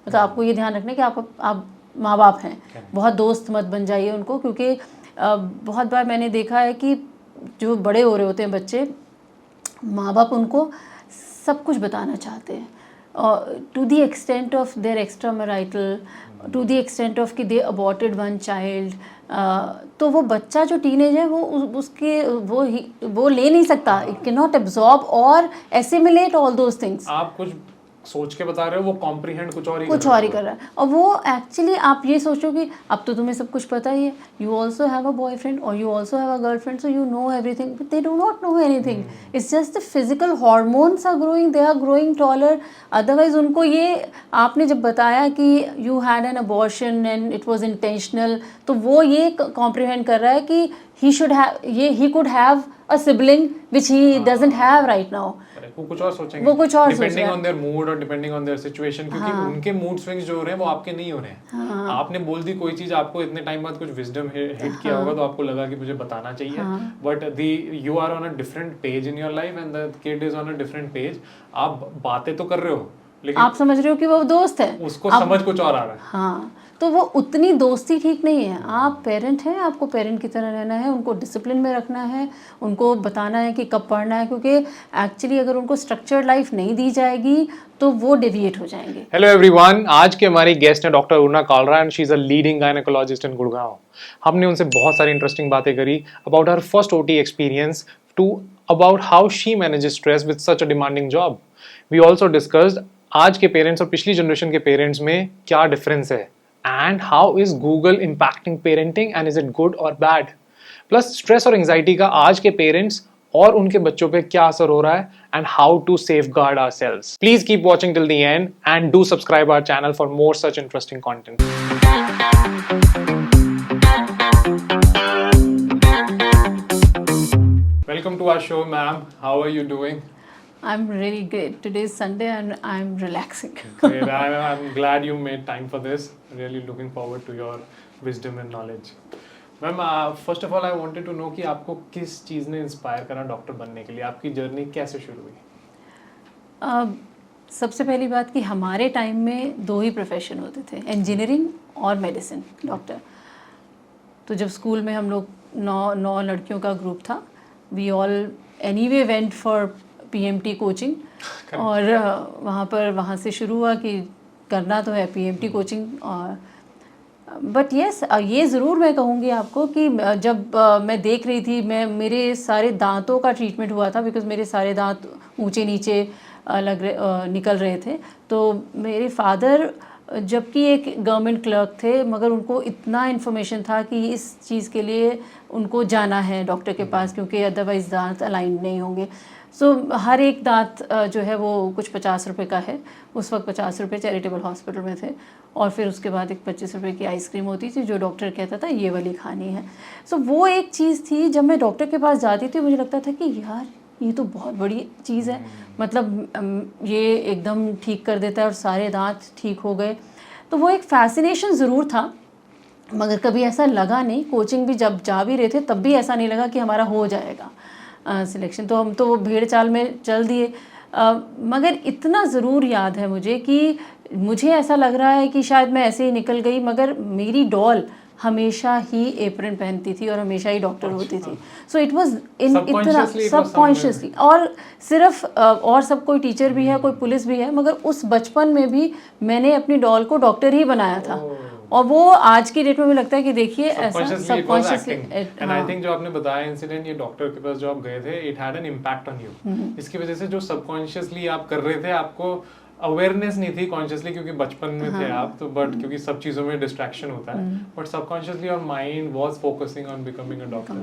मतलब आपको ये ध्यान रखना है कि आप माँ बाप हैं, बहुत दोस्त मत बन जाइए उनको, क्योंकि बहुत बार मैंने देखा है कि जो बड़े हो रहे होते हैं बच्चे, माँ बाप उनको सब कुछ बताना चाहते हैं, to the extent of their extra marital, to the extent of कि दे अबॉर्टेड वन चाइल्ड। तो वो बच्चा जो टीनेज है वो उसके वो ले नहीं सकता, इट कैन नॉट एब्जॉर्ब और एसिमिलेट ऑल दोज थिंग्स। आप कुछ सोच के बता रहे हो, वो कॉम्प्रीहेंड कुछ और ही कर रहा है। और वो एक्चुअली आप ये सोचो कि अब तो तुम्हें सब कुछ पता ही है, you also have a boyfriend और you also have a girlfriend, so you know everything, but they do not know anything. It's just the physical hormones are growing, they are growing taller. Otherwise उनको ये आपने जब बताया कि you had an abortion and it was intentional, तो वो ये comprehend कर रहा है कि he could have a sibling which he doesn't have right now. वो कुछ और सोचेंगे, वो कुछ और डिपेंडिंग ऑन देयर मूड और डिपेंडिंग ऑन देयर सिचुएशन, क्योंकि उनके मूड स्विंग्स जो हो रहे हैं वो आपके नहीं हो रहे हैं। आपने बोल दी कोई चीज, आपको इतने टाइम बाद कुछ विजडम हिट किया होगा तो आपको लगा कि मुझे बताना चाहिए, but you are on a different page in your life and the kid is on a different page. आप बातें तो कर रहे हो लेकिन आप समझ रहे हो कि वो दोस्त है, उसको समझ कुछ और आ रहा है। हाँ, तो वो उतनी दोस्ती ठीक नहीं है। आप पेरेंट हैं, आपको पेरेंट की तरह रहना है, उनको डिसिप्लिन में रखना है, उनको बताना है कि कब पढ़ना है, क्योंकि एक्चुअली अगर उनको स्ट्रक्चर्ड लाइफ नहीं दी जाएगी तो वो डेविएट हो जाएंगे। हेलो एवरीवन, आज के हमारी गेस्ट है doctor Urna Kalra and she is a leading gynaecologist in Gurgaon. हमने उनसे बहुत सारी इंटरेस्टिंग बातें करी about her first OT experience to about how she manages stress with such a demanding job. We also discussed आज के पेरेंट्स और पिछली जनरेशन के पेरेंट्स में क्या डिफरेंस है and how is Google impacting parenting and is it good or bad? Plus stress और anxiety का आज के parents और उनके बच्चों पे क्या असर हो रहा है and how to safeguard ourselves. Please keep watching till the end and do subscribe our channel for more such interesting content. Welcome to our show, ma'am. How are you doing? I'm really great. Today is Sunday and I'm relaxing. Great. I'm glad you made time for this. Really looking forward to your wisdom and knowledge. Ma'am, first of all I wanted to know कि आपको किस चीज़ ने inspire करा doctor बनने के लिए, आपकी journey कैसे शुरू हुई? सबसे पहली बात कि हमारे टाइम में दो ही प्रोफेशन होते थे, इंजीनियरिंग और मेडिसिन, डॉक्टर। तो जब स्कूल में हम लोग नौ लड़कियों का ग्रुप था, we all anyway went for PMT coaching, और वहाँ से शुरू हुआ कि करना तो है पीएमटी कोचिंग। और बट यस, ये ज़रूर मैं कहूँगी आपको कि जब मैं देख रही थी, मेरे सारे दांतों का ट्रीटमेंट हुआ था, बिकॉज़ मेरे सारे दांत ऊंचे नीचे निकल रहे थे। तो मेरे फादर जबकि एक गवर्नमेंट क्लर्क थे, मगर उनको इतना इन्फॉर्मेशन था कि इस चीज़ के लिए उनको जाना है डॉक्टर के पास, क्योंकि अदरवाइज़ दांत अलाइन नहीं होंगे। सो हर एक दांत जो है वो कुछ 50 रुपये का है। उस वक्त 50 रुपये चैरिटेबल हॉस्पिटल में थे, और फिर उसके बाद एक 25 रुपये की आइसक्रीम होती थी जो डॉक्टर कहता था ये वाली खानी है। सो वो एक चीज़ थी, जब मैं डॉक्टर के पास जाती थी मुझे लगता था कि यार ये तो बहुत बड़ी चीज़ है, मतलब ये एकदम ठीक कर देता है और सारे दांत ठीक हो गए। तो वो एक फैसिनेशन ज़रूर था, मगर कभी ऐसा लगा नहीं। कोचिंग भी जब जा भी रहे थे तब भी ऐसा नहीं लगा कि हमारा हो जाएगा सिलेक्शन। तो हम तो वो भेड़ चाल में चल दिए। मगर इतना ज़रूर याद है मुझे कि मुझे ऐसा लग रहा है कि शायद मैं ऐसे ही निकल गई, मगर मेरी डॉल हमेशा ही एप्रन पहनती थी और हमेशा ही डॉक्टर होती थी। सो इट वाज इन इतना सबकॉन्शियसली, और सिर्फ और सब कोई टीचर भी है, कोई पुलिस भी है, मगर उस बचपन में भी मैंने अपनी डॉल को डॉक्टर ही बनाया था। और वो आज की डेट में मुझे लगता है कि देखिए ऐसा सबकॉन्शियसली। एंड आई थिंक जो आपने बताया इंसिडेंट, ये डॉक्टर के पास जो आप गए थे, it had an impact on you. इसकी वजह से जो सबकॉन्शियसली आप कर रहे थे, आपको अवेयरनेस नहीं थी कॉन्शियसली, क्योंकि बचपन में थे आप तो, बट क्योंकि सब चीज़ों में डिस्ट्रैक्शन होता है, but subconsciously your mind was focusing on becoming a doctor.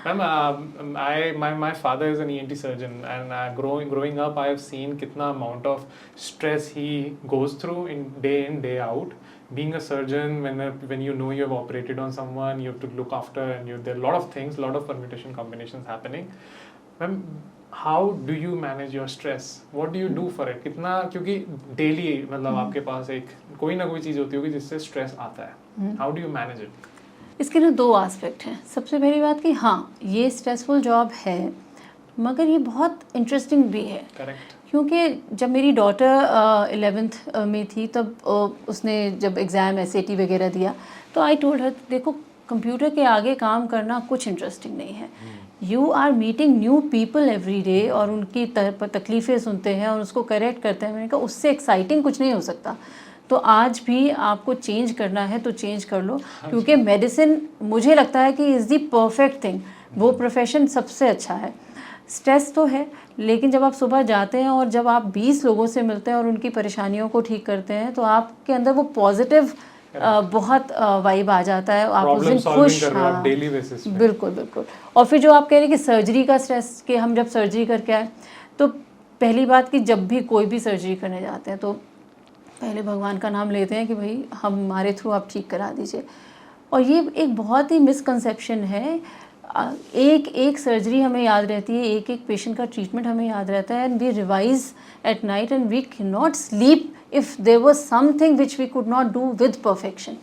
Ma'am, my father is an ENT surgeon and growing up I have seen कितना amount of stress he goes through in day out. Being a surgeon, when you know you have operated on someone, you have to look after, and there are a lot of things, lot of permutation combinations happening. Ma'am, how do you manage your stress? What do you do for it? कितना, क्योंकि daily मतलब आपके पास एक कोई ना कोई चीज़ होती होगी जिससे स्ट्रेस आता है। How do you manage it? इसके ना दो एस्पेक्ट हैं। सबसे पहली बात कि हाँ, ये स्ट्रेसफुल जॉब है, मगर ये बहुत इंटरेस्टिंग भी है। करेक्ट। क्योंकि जब मेरी डॉटर 11th में थी तब उसने जब एग्ज़ाम SAT वगैरह दिया तो आई टोल्ड हर देखो कंप्यूटर के आगे काम करना कुछ इंटरेस्टिंग नहीं है। You are meeting new people every day और उनकी तकलीफ़ें सुनते हैं और उसको करेक्ट करते हैं। मैंने कहा उससे एक्साइटिंग कुछ नहीं हो सकता। तो आज भी आपको चेंज करना है तो चेंज कर लो, क्योंकि मेडिसिन मुझे लगता है कि इज़ दी परफेक्ट थिंग, वो प्रोफेशन सबसे अच्छा है। स्ट्रेस तो है, लेकिन जब आप सुबह जाते हैं और जब आप 20 लोगों से मिलते हैं और उनकी परेशानियों को ठीक करते हैं तो आपके अंदर वो पॉजिटिव बहुत वाइब आ जाता है, आप उस दिन खुश। हाँ, डेली बेसिस पे। बिल्कुल बिल्कुल। और फिर जो आप कह रहे हैं कि सर्जरी का स्ट्रेस, कि हम जब सर्जरी करके आए तो पहली बात कि जब भी कोई भी सर्जरी करने जाते हैं तो पहले भगवान का नाम लेते हैं कि भाई हमारे थ्रू आप ठीक करा दीजिए। और ये एक बहुत ही मिसकंसेप्शन है। एक एक सर्जरी हमें याद रहती है, एक एक पेशेंट का ट्रीटमेंट हमें याद रहता है, and we revise at night and we can not sleep if there was something which we could not do with perfection.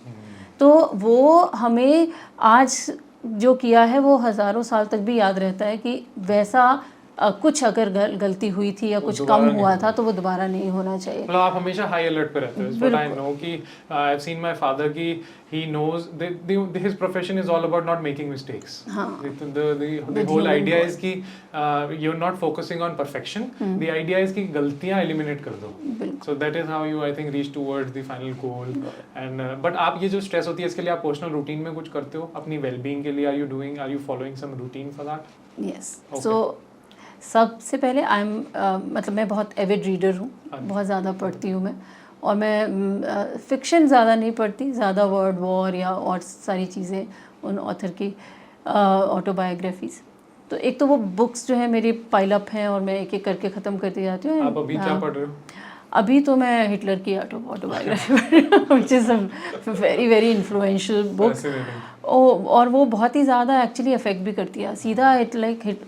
तो वो हमें आज जो किया है वो हज़ारों साल तक भी याद रहता है कि वैसा कुछ अगर गलती हुई थी या कुछ कम हुआ था तो वो दोबारा नहीं होना चाहिए। मतलब आप हमेशा हाई अलर्ट पे रहते हो। बट आई नो कि I have seen my father कि he knows his profession is all about not making mistakes. The whole idea is कि you are not focusing on perfection, the idea is कि गलतियां eliminate कर दो। So that is how you I think reach towards the final goal. And but आप ये जो stress होती है इसके लिए आप पर्सनल रूटीन में कुछ करते हो अपनी वेलबींग के लिए? Are you following some routine for that? Yes. So सबसे पहले मतलब मैं बहुत एविड रीडर हूँ, बहुत ज़्यादा पढ़ती हूँ मैं। और मैं फ़िक्शन ज़्यादा नहीं पढ़ती, ज़्यादा वर्ड वॉर या और सारी चीज़ें उन ऑथर की ऑटोबायोग्राफीज़। तो एक तो वो बुक्स जो है मेरी पाइल अप हैं और मैं एक एक करके ख़त्म करती जाती हूँ। आप अभी क्या पढ़ रहे हो? अभी तो मैं हिटलर की ऑटोबायोग्राफी पढ़ रही हूँ, which is a very very influential book. और वो बहुत ही ज़्यादा एक्चुअली अफेक्ट भी करती है सीधा।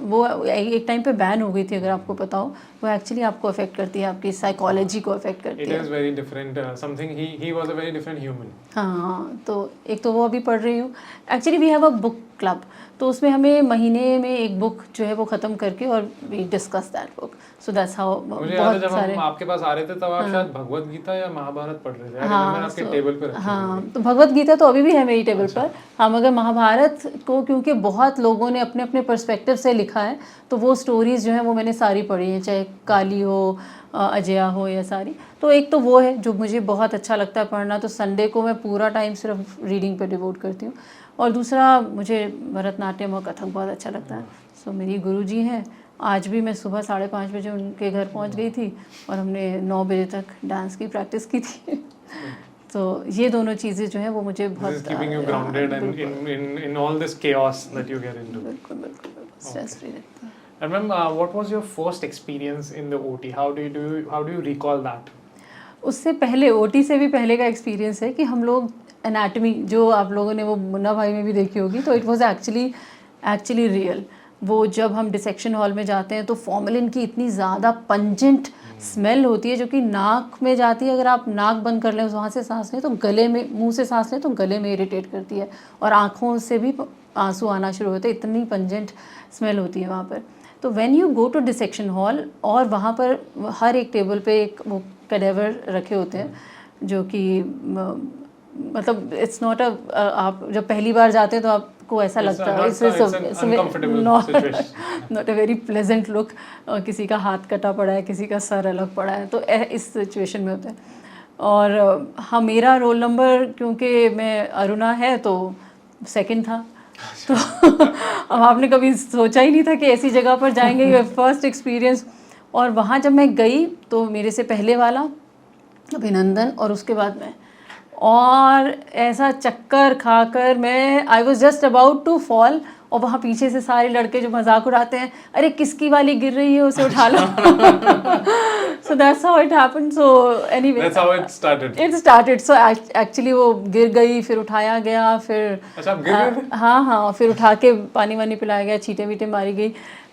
वो एक टाइम पे बैन हो गई थी, अगर आपको पता हो। वो एक्चुअली आपको अफेक्ट करती है, आपकी साइकोलॉजी को अफेक्ट करती है। It is very different something, he was a very different human. हाँ, तो एक तो वो अभी पढ़ रही हूँ। Actually we have a book club, तो उसमें हमें महीने में एक बुक जो है वो ख़त्म करके और we discuss that book. So that's how. मुझे याद है जब हम आपके पास आ रहे थे तब आप शायद भगवत गीता या महाभारत पढ़ रहे थे। हाँ, मैंने आपके टेबल पे रखी। हाँ, तो भगवत गीता तो अभी भी है मेरी टेबल पर। हाँ, मगर महाभारत को क्योंकि बहुत लोगों ने अपने अपने पर्सपेक्टिव से लिखा है तो वो स्टोरीज़ जो हैं वो मैंने सारी पढ़ी हैं, चाहे काली हो, अजया हो या सारी। तो एक तो वो है जो मुझे बहुत अच्छा लगता है पढ़ना, तो संडे को मैं पूरा टाइम सिर्फ रीडिंग पे डिवोट करती हूँ। और दूसरा मुझे भरतनाट्यम और कथक बहुत अच्छा लगता है। सो मेरी गुरुजी हैं, आज भी मैं सुबह 5:30 बजे उनके घर पहुंच गई थी और हमने 9 बजे तक डांस की प्रैक्टिस की थी। तो ये दोनों चीज़ें जो हैं वो मुझे बहुत keeping you grounded in all this chaos that you get into। बिल्कुल बिल्कुल स्ट्रेस फ्री रहती है। And ma'am, what was your first experience in the OT? How do you recall that? उससे पहले, OT से भी पहले का एक्सपीरियंस है कि हम लोग एनाटमी, जो आप लोगों ने वो मुन्ना भाई में भी देखी होगी, तो इट वाज एक्चुअली रियल। वो जब हम डिसेक्शन हॉल में जाते हैं तो फॉर्मेलिन की इतनी ज़्यादा पंजेंट स्मेल होती है जो कि नाक में जाती है। अगर आप नाक बंद कर लें, वहाँ से सांस लें तो गले में, मुंह से सांस लें तो गले में इरिटेट करती है और आँखों से भी आंसू आना शुरू होते हैं, इतनी पंजेंट स्मेल होती है वहाँ पर। तो when you go to dissection hall और वहाँ पर हर एक टेबल पे एक वो कैडेवर रखे होते हैं जो कि मतलब इट्स नॉट आप जब पहली बार जाते हैं तो आपको ऐसा लगता है not a very pleasant look. किसी का हाथ कटा पड़ा है, किसी का सर अलग पड़ा है, तो इस सिचुएशन में होता है। और हाँ, मेरा रोल नंबर क्योंकि मैं अरुणा है तो सेकंड था। तो अब आपने कभी सोचा ही नहीं था कि ऐसी जगह पर जाएंगे, फर्स्ट एक्सपीरियंस। और वहाँ जब मैं गई तो मेरे से पहले वाला अभिनंदन और उसके बाद मैं, और ऐसा चक्कर खाकर मैं I was just about to fall. और वहाँ पीछे से सारे लड़के जो मजाक उड़ाते हैं, अरे किसकी वाली गिर रही है, उसे उठा लो। So that's how it happened. So anyway, that's how it started. It started. So actually वो गिर गई, फिर उठाया गया, फिर अच्छा गिर गए? हाँ, फिर उठा के पानी वानी पिलाया गया, छींटे वीटे मारी गई।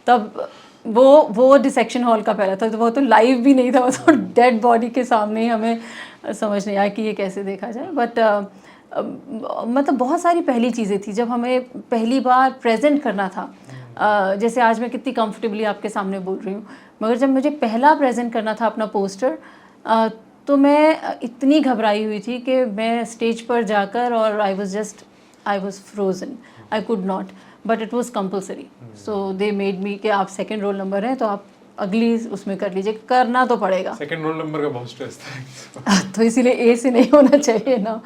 तब वो डिसेक्शन हॉल का पहला था, तो वो तो लाइव भी नहीं था, वो तो डेड बॉडी के सामने ही हमें समझ नहीं आया कि ये कैसे देखा जाए। बट मतलब बहुत सारी पहली चीज़ें थी जब हमें पहली बार प्रेजेंट करना था जैसे आज मैं कितनी कंफर्टेबली आपके सामने बोल रही हूँ, मगर जब मुझे पहला प्रेजेंट करना था अपना पोस्टर, तो मैं इतनी घबराई हुई थी कि मैं स्टेज पर जाकर और I was frozen, I could not, but it was compulsory, so they made me कि आप सेकेंड रोल नंबर हैं तो आप अगली उसमें कर लीजिए, करना तो पड़ेगा। सेकंड रोल नंबर का बहुत स्ट्रेस था तो इसीलिए ए से नहीं होना चाहिए ना।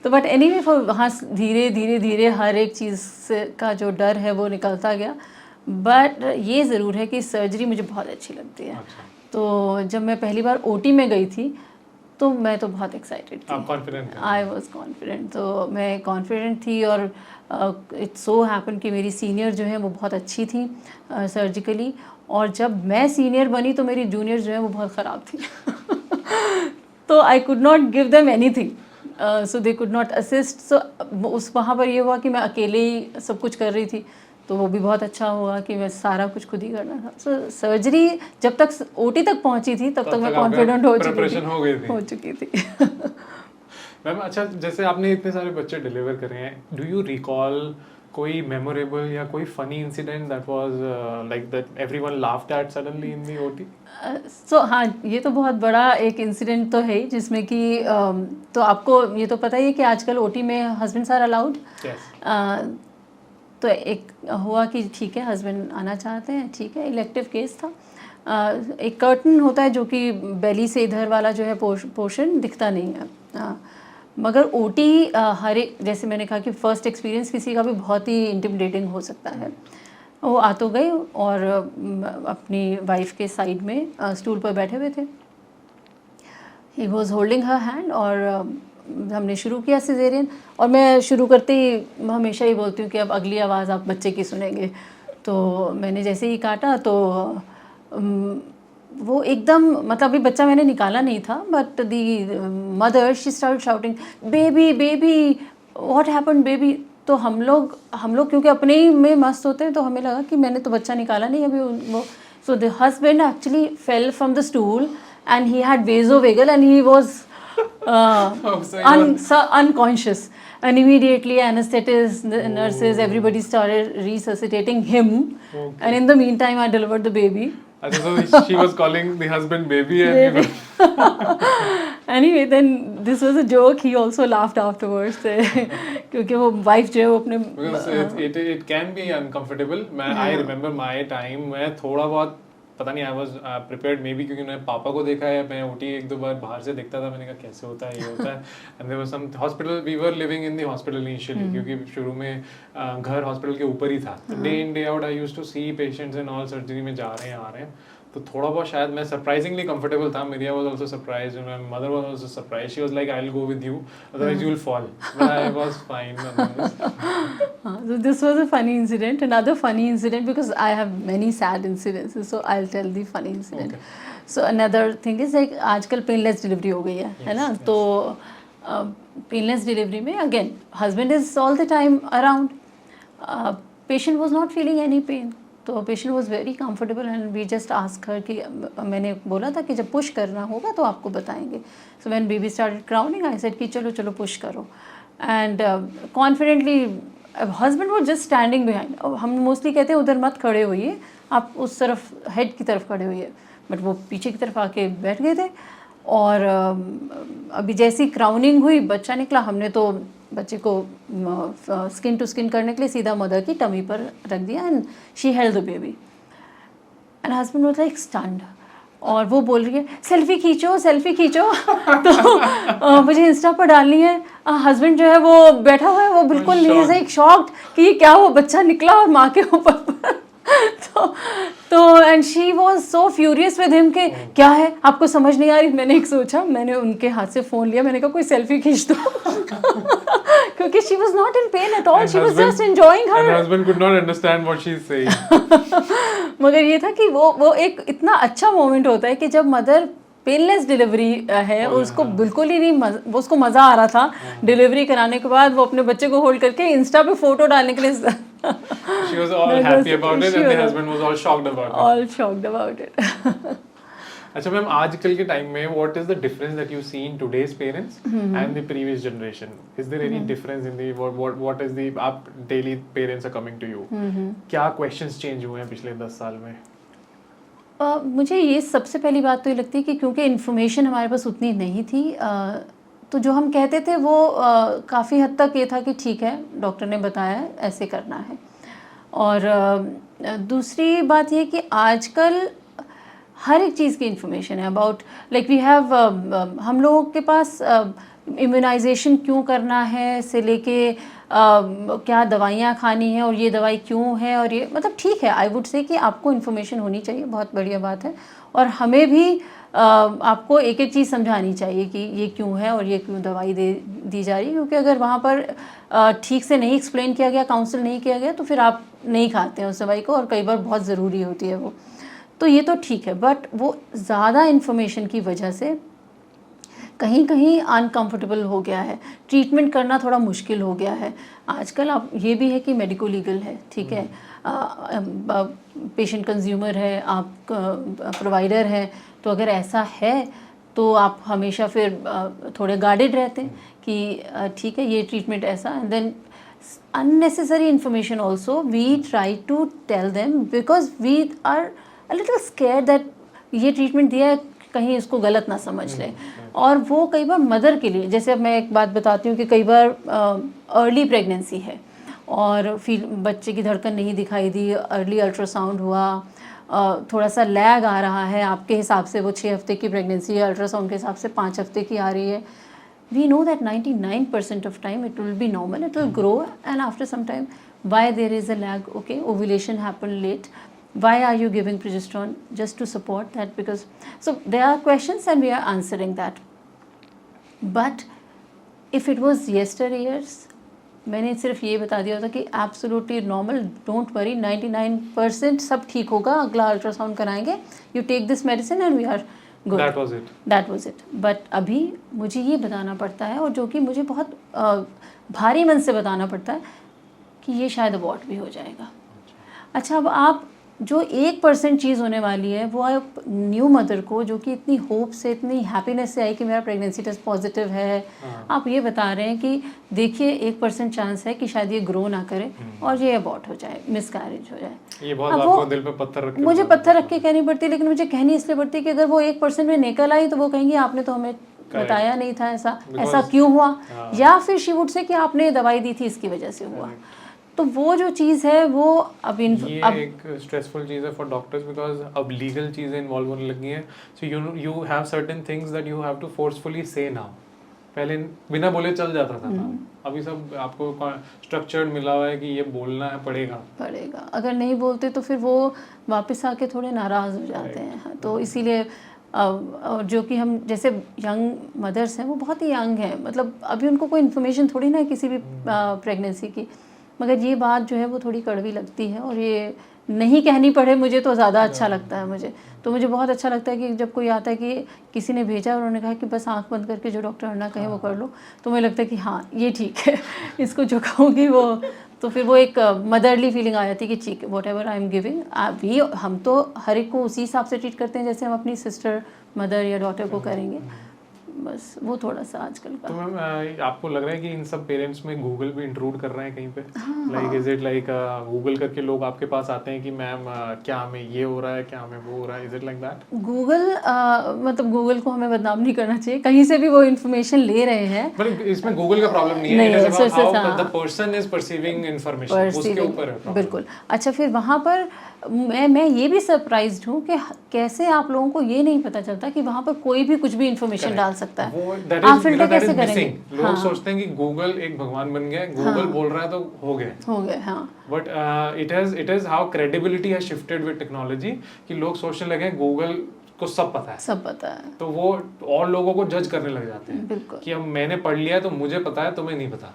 तो बट एनीवे फॉर वहाँ धीरे धीरे धीरे हर एक चीज़ का जो डर है वो निकलता गया। बट ये ज़रूर है कि सर्जरी मुझे बहुत अच्छी लगती है। अच्छा। तो जब मैं पहली बार ओटी में गई थी तो मैं तो बहुत एक्साइटेड थी, आप कॉन्फिडेंट थे? आई वॉज कॉन्फिडेंट, तो मैं कॉन्फिडेंट थी। और इट सो हैपन कि मेरी सीनियर जो है वो बहुत अच्छी थी सर्जिकली, और जब मैं सीनियर बनी तो मेरी जूनियर जो है वो बहुत ख़राब थी तो I could not give them anything, so they could not assist. So उस वहाँ पर ये हुआ कि मैं अकेले ही सब कुछ कर रही थी, तो वो भी बहुत अच्छा हुआ कि मैं सारा कुछ खुद ही करना था। सो सर्जरी जब तक ओटी तक पहुँची थी तब तक मैं कॉन्फिडेंट हो चुकी थी मैम अच्छा, जैसे आपने इतने सारे बच्चे डिलीवर करे हैं, डू यू रिकॉल कोई मेमोरेबल या कोई funny incident that was like that everyone laughed at suddenly in the OT? So हाँ, ये तो बहुत बड़ा एक इंसिडेंट तो है ही, जिसमें कि तो आपको ये तो पता ही है कि आजकल ओटी में हस्बैंड्स आर अलाउड। तो एक हुआ कि ठीक है हस्बैंड आना चाहते हैं, ठीक है, इलेक्टिव केस था। एक कर्टन होता है जो कि बेली से इधर वाला जो है पोर्शन दिखता नहीं है, मगर ओटी हर एक, जैसे मैंने कहा कि फ़र्स्ट एक्सपीरियंस किसी का भी बहुत ही इंटिमिडेटिंग हो सकता है। वो आ तो गए और अपनी वाइफ के साइड में स्टूल पर बैठे हुए थे, he was holding her hand, और हमने शुरू किया सिजेरियन। और मैं शुरू करते ही हमेशा ही बोलती हूँ कि अब अगली आवाज़ आप बच्चे की सुनेंगे। तो मैंने जैसे ही काटा तो वो एकदम, मतलब अभी बच्चा मैंने निकाला नहीं था, but the mother she started shouting baby baby what happened baby. तो हम लोग क्योंकि अपने ही में मस्त होते हैं, तो हमें लगा कि मैंने तो बच्चा निकाला नहीं अभी वो। So the husband actually fell from the stool and he had vasovagal and he was unconscious, and immediately anesthetists, the nurses, everybody started resuscitating him. Okay. And in the meantime I delivered the baby. So she was calling the husband baby and anyway then this was a joke, he also laughed afterwards क्योंकि वो wife जो है वो अपने because it can be uncomfortable. I remember my time, मैं थोड़ा बहुत पता नहीं, I was prepared may be, क्योंकि मैंने पापा को देखा है, मैं ओटी एक दो बार बाहर से देखता था, मैंने कहा कैसे होता है, ये होता है। And there was some hospital, we were living in the hospital initially, क्योंकि शुरू में घर हॉस्पिटल के ऊपर ही था। Day in day out I used to see patients and all, surgery में जा रहे हैं आ रहे हैं, तो थोड़ा बहुत शायद मैं सरप्राइजिंगली कंफर्टेबल था। मेरिया was also surprised and my mother was also surprised, she was like I will go with you otherwise you will fall, but I was fine. So this was a funny incident. Another funny incident, because I have many sad incidences, so I'll tell the funny incident. Okay. So another thing is like आजकल painless delivery हो गई है ना? तो painless delivery में again husband is all the time around. Patient was not feeling any pain. तो patient was very comfortable and we just ask her कि मैंने बोला था कि जब पुश करना होगा तो आपको बताएंगे। So when baby started crowning I said कि चलो चलो पुश करो, and confidently husband was just standing behind. हम मोस्टली कहते हैं उधर मत खड़े होइए, आप उस तरफ हेड की तरफ खड़े होइए, बट वो पीछे की तरफ आके बैठ गए थे। और अभी जैसी क्राउनिंग हुई बच्चा निकला, हमने तो बच्चे को स्किन टू स्किन करने के लिए सीधा मदर की टमी पर रख दिया and she held the baby and husband was like stunned. और वो बोल रही है सेल्फी खींचो सेल्फी खींचो तो मुझे इंस्टा पर डालनी है। हस्बैंड जो है वो बैठा हुआ है, वो बिल्कुल लाइक शॉक्ड कि ये क्या, वो बच्चा निकला और माँ के ऊपर तो and she was so furious with him कि क्या है आपको समझ नहीं आ रही। मैंने एक सोचा, मैंने उनके हाथ से फ़ोन लिया, मैंने कहा कोई सेल्फी खींच दो क्योंकि she was not in pen at all, she was just enjoying her. And husband could not understand what she is saying. मगर ये था कि वो एक इतना अच्छा मोमेंट होता है कि जब मदर पेनलेस डिलीवरी है, उसको बिल्कुल ही नहीं उसको मज़ा आ रहा था डिलीवरी कराने के बाद, वो अपने बच्चे को होल्ड करके इंस्टा पे फोटो डालने के लिए She was all happy about it and the husband was all shocked about it. All shocked about it. अच्छा मैम, आजकल के टाइम में what is the difference that you see in today's parents and the previous generation? Is there any difference in the what is the आप daily parents are coming to you, क्या questions change हुए हैं पिछले 10 साल में? मुझे ये सबसे पहली बात तो ये लगती है कि क्योंकि इन्फॉर्मेशन हमारे पास उतनी नहीं थी, तो जो हम कहते थे वो काफ़ी हद तक ये था कि ठीक है डॉक्टर ने बताया है ऐसे करना है। और दूसरी बात ये कि आजकल हर एक चीज़ की इन्फॉर्मेशन है अबाउट लाइक वी हैव हम लोगों के पास इम्यूनाइजेशन क्यों करना है से लेके क्या दवाइयाँ खानी है और ये दवाई क्यों है, और ये मतलब ठीक है, आई वुड से कि आपको इन्फॉर्मेशन होनी चाहिए, बहुत बढ़िया बात है। और हमें भी आपको एक एक चीज़ समझानी चाहिए कि ये क्यों है और ये क्यों दवाई दी जा रही है, क्योंकि अगर वहाँ पर ठीक से नहीं एक्सप्लेन किया गया, काउंसिल नहीं किया गया, तो फिर आप नहीं खाते हैं उस दवाई को, और कई बार बहुत ज़रूरी होती है वो। तो ये तो ठीक है, बट वो ज़्यादा इन्फॉर्मेशन की वजह से कहीं कहीं अनकंफर्टेबल हो गया है, ट्रीटमेंट करना थोड़ा मुश्किल हो गया है। आजकल आप ये भी है कि मेडिको लीगल है, ठीक है, पेशेंट कंज्यूमर है, आप प्रोवाइडर है, तो अगर ऐसा है तो आप हमेशा फिर थोड़े गार्डेड रहते हैं कि ठीक है ये ट्रीटमेंट ऐसा। And then unnecessary information also we try to tell them because we are a little scared that ये ट्रीटमेंट दिया है कहीं इसको गलत ना समझ ले। और वो कई बार मदर के लिए, जैसे अब मैं एक बात बताती हूँ कि कई बार अर्ली प्रेगनेंसी है और फिर बच्चे की धड़कन नहीं दिखाई दी, अर्ली अल्ट्रासाउंड हुआ, थोड़ा सा लैग आ रहा है, आपके हिसाब से वो 6 हफ्ते की प्रेगनेंसी है, अल्ट्रासाउंड के हिसाब से 5 हफ्ते की आ रही है। We know that 99% of time it will be normal, it will grow, and after some time, why there is a lag? Okay, ovulation happened late. Why are you giving progesterone? Just to support that, because so there are questions and we are answering that. But if it was yesteryears, मैंने सिर्फ ये बता दिया होता कि absolutely normal, don't worry, 99% सब ठीक होगा, अगला अल्ट्रासाउंड कराएंगे, you take this medicine and we are good, that was it. But अभी मुझे ये बताना पड़ता है, और जो कि मुझे बहुत भारी मन से बताना पड़ता है, कि ये शायद अबॉर्ट भी हो जाएगा। अच्छा, अब आप जो 1% चीज़ होने वाली है वो आप न्यू मदर को, जो कि इतनी होप से, इतनी हैप्पीनेस से आई कि मेरा प्रेगनेंसी टेस्ट पॉजिटिव है, आप ये बता रहे हैं कि देखिए 1% चांस है कि शायद ये ग्रो ना करे और ये अबॉर्ट हो जाए, मिसकैरेज हो जाए। ये बहुत आपको दिल पे पत्थर रख के मुझे पत्थर रख के कहनी पड़ती है, लेकिन मुझे कहनी इसलिए पड़ती है कि अगर वो 1% में निकल आई तो वो कहेंगे आपने तो हमें बताया नहीं था ऐसा क्यों हुआ, या फिर शी वुड से कि आपने दवाई दी थी इसकी वजह से हुआ। तो वो जो चीज़ है वो अब एक स्ट्रेसफुल चीज़ है फॉर डॉक्टर्स, बिकॉज अब लीगल चीज़ें इन्वॉल्व होने लगी हैं, so you have certain things that you have to forcefully say now. पहले बिना बोले चल जाता था, अभी सब आपको स्ट्रक्चर्ड मिला हुआ है कि ये बोलना है, पड़ेगा। अगर नहीं बोलते तो फिर वो वापस आके थोड़े नाराज़ हो जाते हैं। तो इसीलिए और जो कि हम जैसे यंग मदर्स हैं वो बहुत ही यंग हैं, मतलब अभी उनको कोई इन्फॉर्मेशन थोड़ी ना है किसी भी प्रेगनेंसी की, मगर ये बात जो है वो थोड़ी कड़वी लगती है, और ये नहीं कहनी पड़े मुझे तो ज़्यादा अच्छा लगता है। मुझे बहुत अच्छा लगता है कि जब कोई आता है कि किसी ने भेजा और उन्होंने कहा कि बस आंख बंद करके जो डॉक्टर अन्ना कहे वो कर लो, तो मुझे लगता है कि हाँ ये ठीक है, इसको जो कहूँगी वो, तो फिर वो एक मदरली फीलिंग आ जाती है कि ठीक है, what ever I am giving, हम तो हर एक को उसी हिसाब से ट्रीट करते हैं जैसे हम अपनी सिस्टर, मदर या डॉटर को करेंगे। बस वो थोड़ा सा आजकल का। तो मैम आपको लग रहा है कि इन सब पेरेंट्स में गूगल भी इंट्रूड कर रहे हैं कहीं पे? Like is it like Google करके लोग आपके पास आते हैं कि मैम क्या हमें ये हो रहा है, क्या हमें वो हो रहा है, is it like that? Google मतलब गूगल को हमें बदनाम नहीं करना चाहिए, कहीं से भी वो इन्फॉर्मेशन ले रहे हैं, मतलब इसमें गूगल का प्रॉब्लम नहीं है, it is about how the person is perceiving information, उसके ऊपर है। बिल्कुल। अच्छा, फिर वहाँ पर मैं ये भी सरप्राइज्ड हूँ कि कैसे आप लोगों को ये नहीं पता चलता कि वहाँ पर कोई भी कुछ भी इन्फॉर्मेशन डाल सकता है। आप फिल्टर कैसे करेंगे? लोग सोचते हैं कि गूगल एक भगवान बन गया, गूगल बोल रहा है तो हो गया। हाँ। But it is how credibility has shifted with technology, कि लोग सोचने लगे गूगल को सब पता है, तो वो और लोगों को जज करने लग जाते हैं कि अब मैंने पढ़ लिया है तो मुझे पता है, तुम्हें नहीं पता।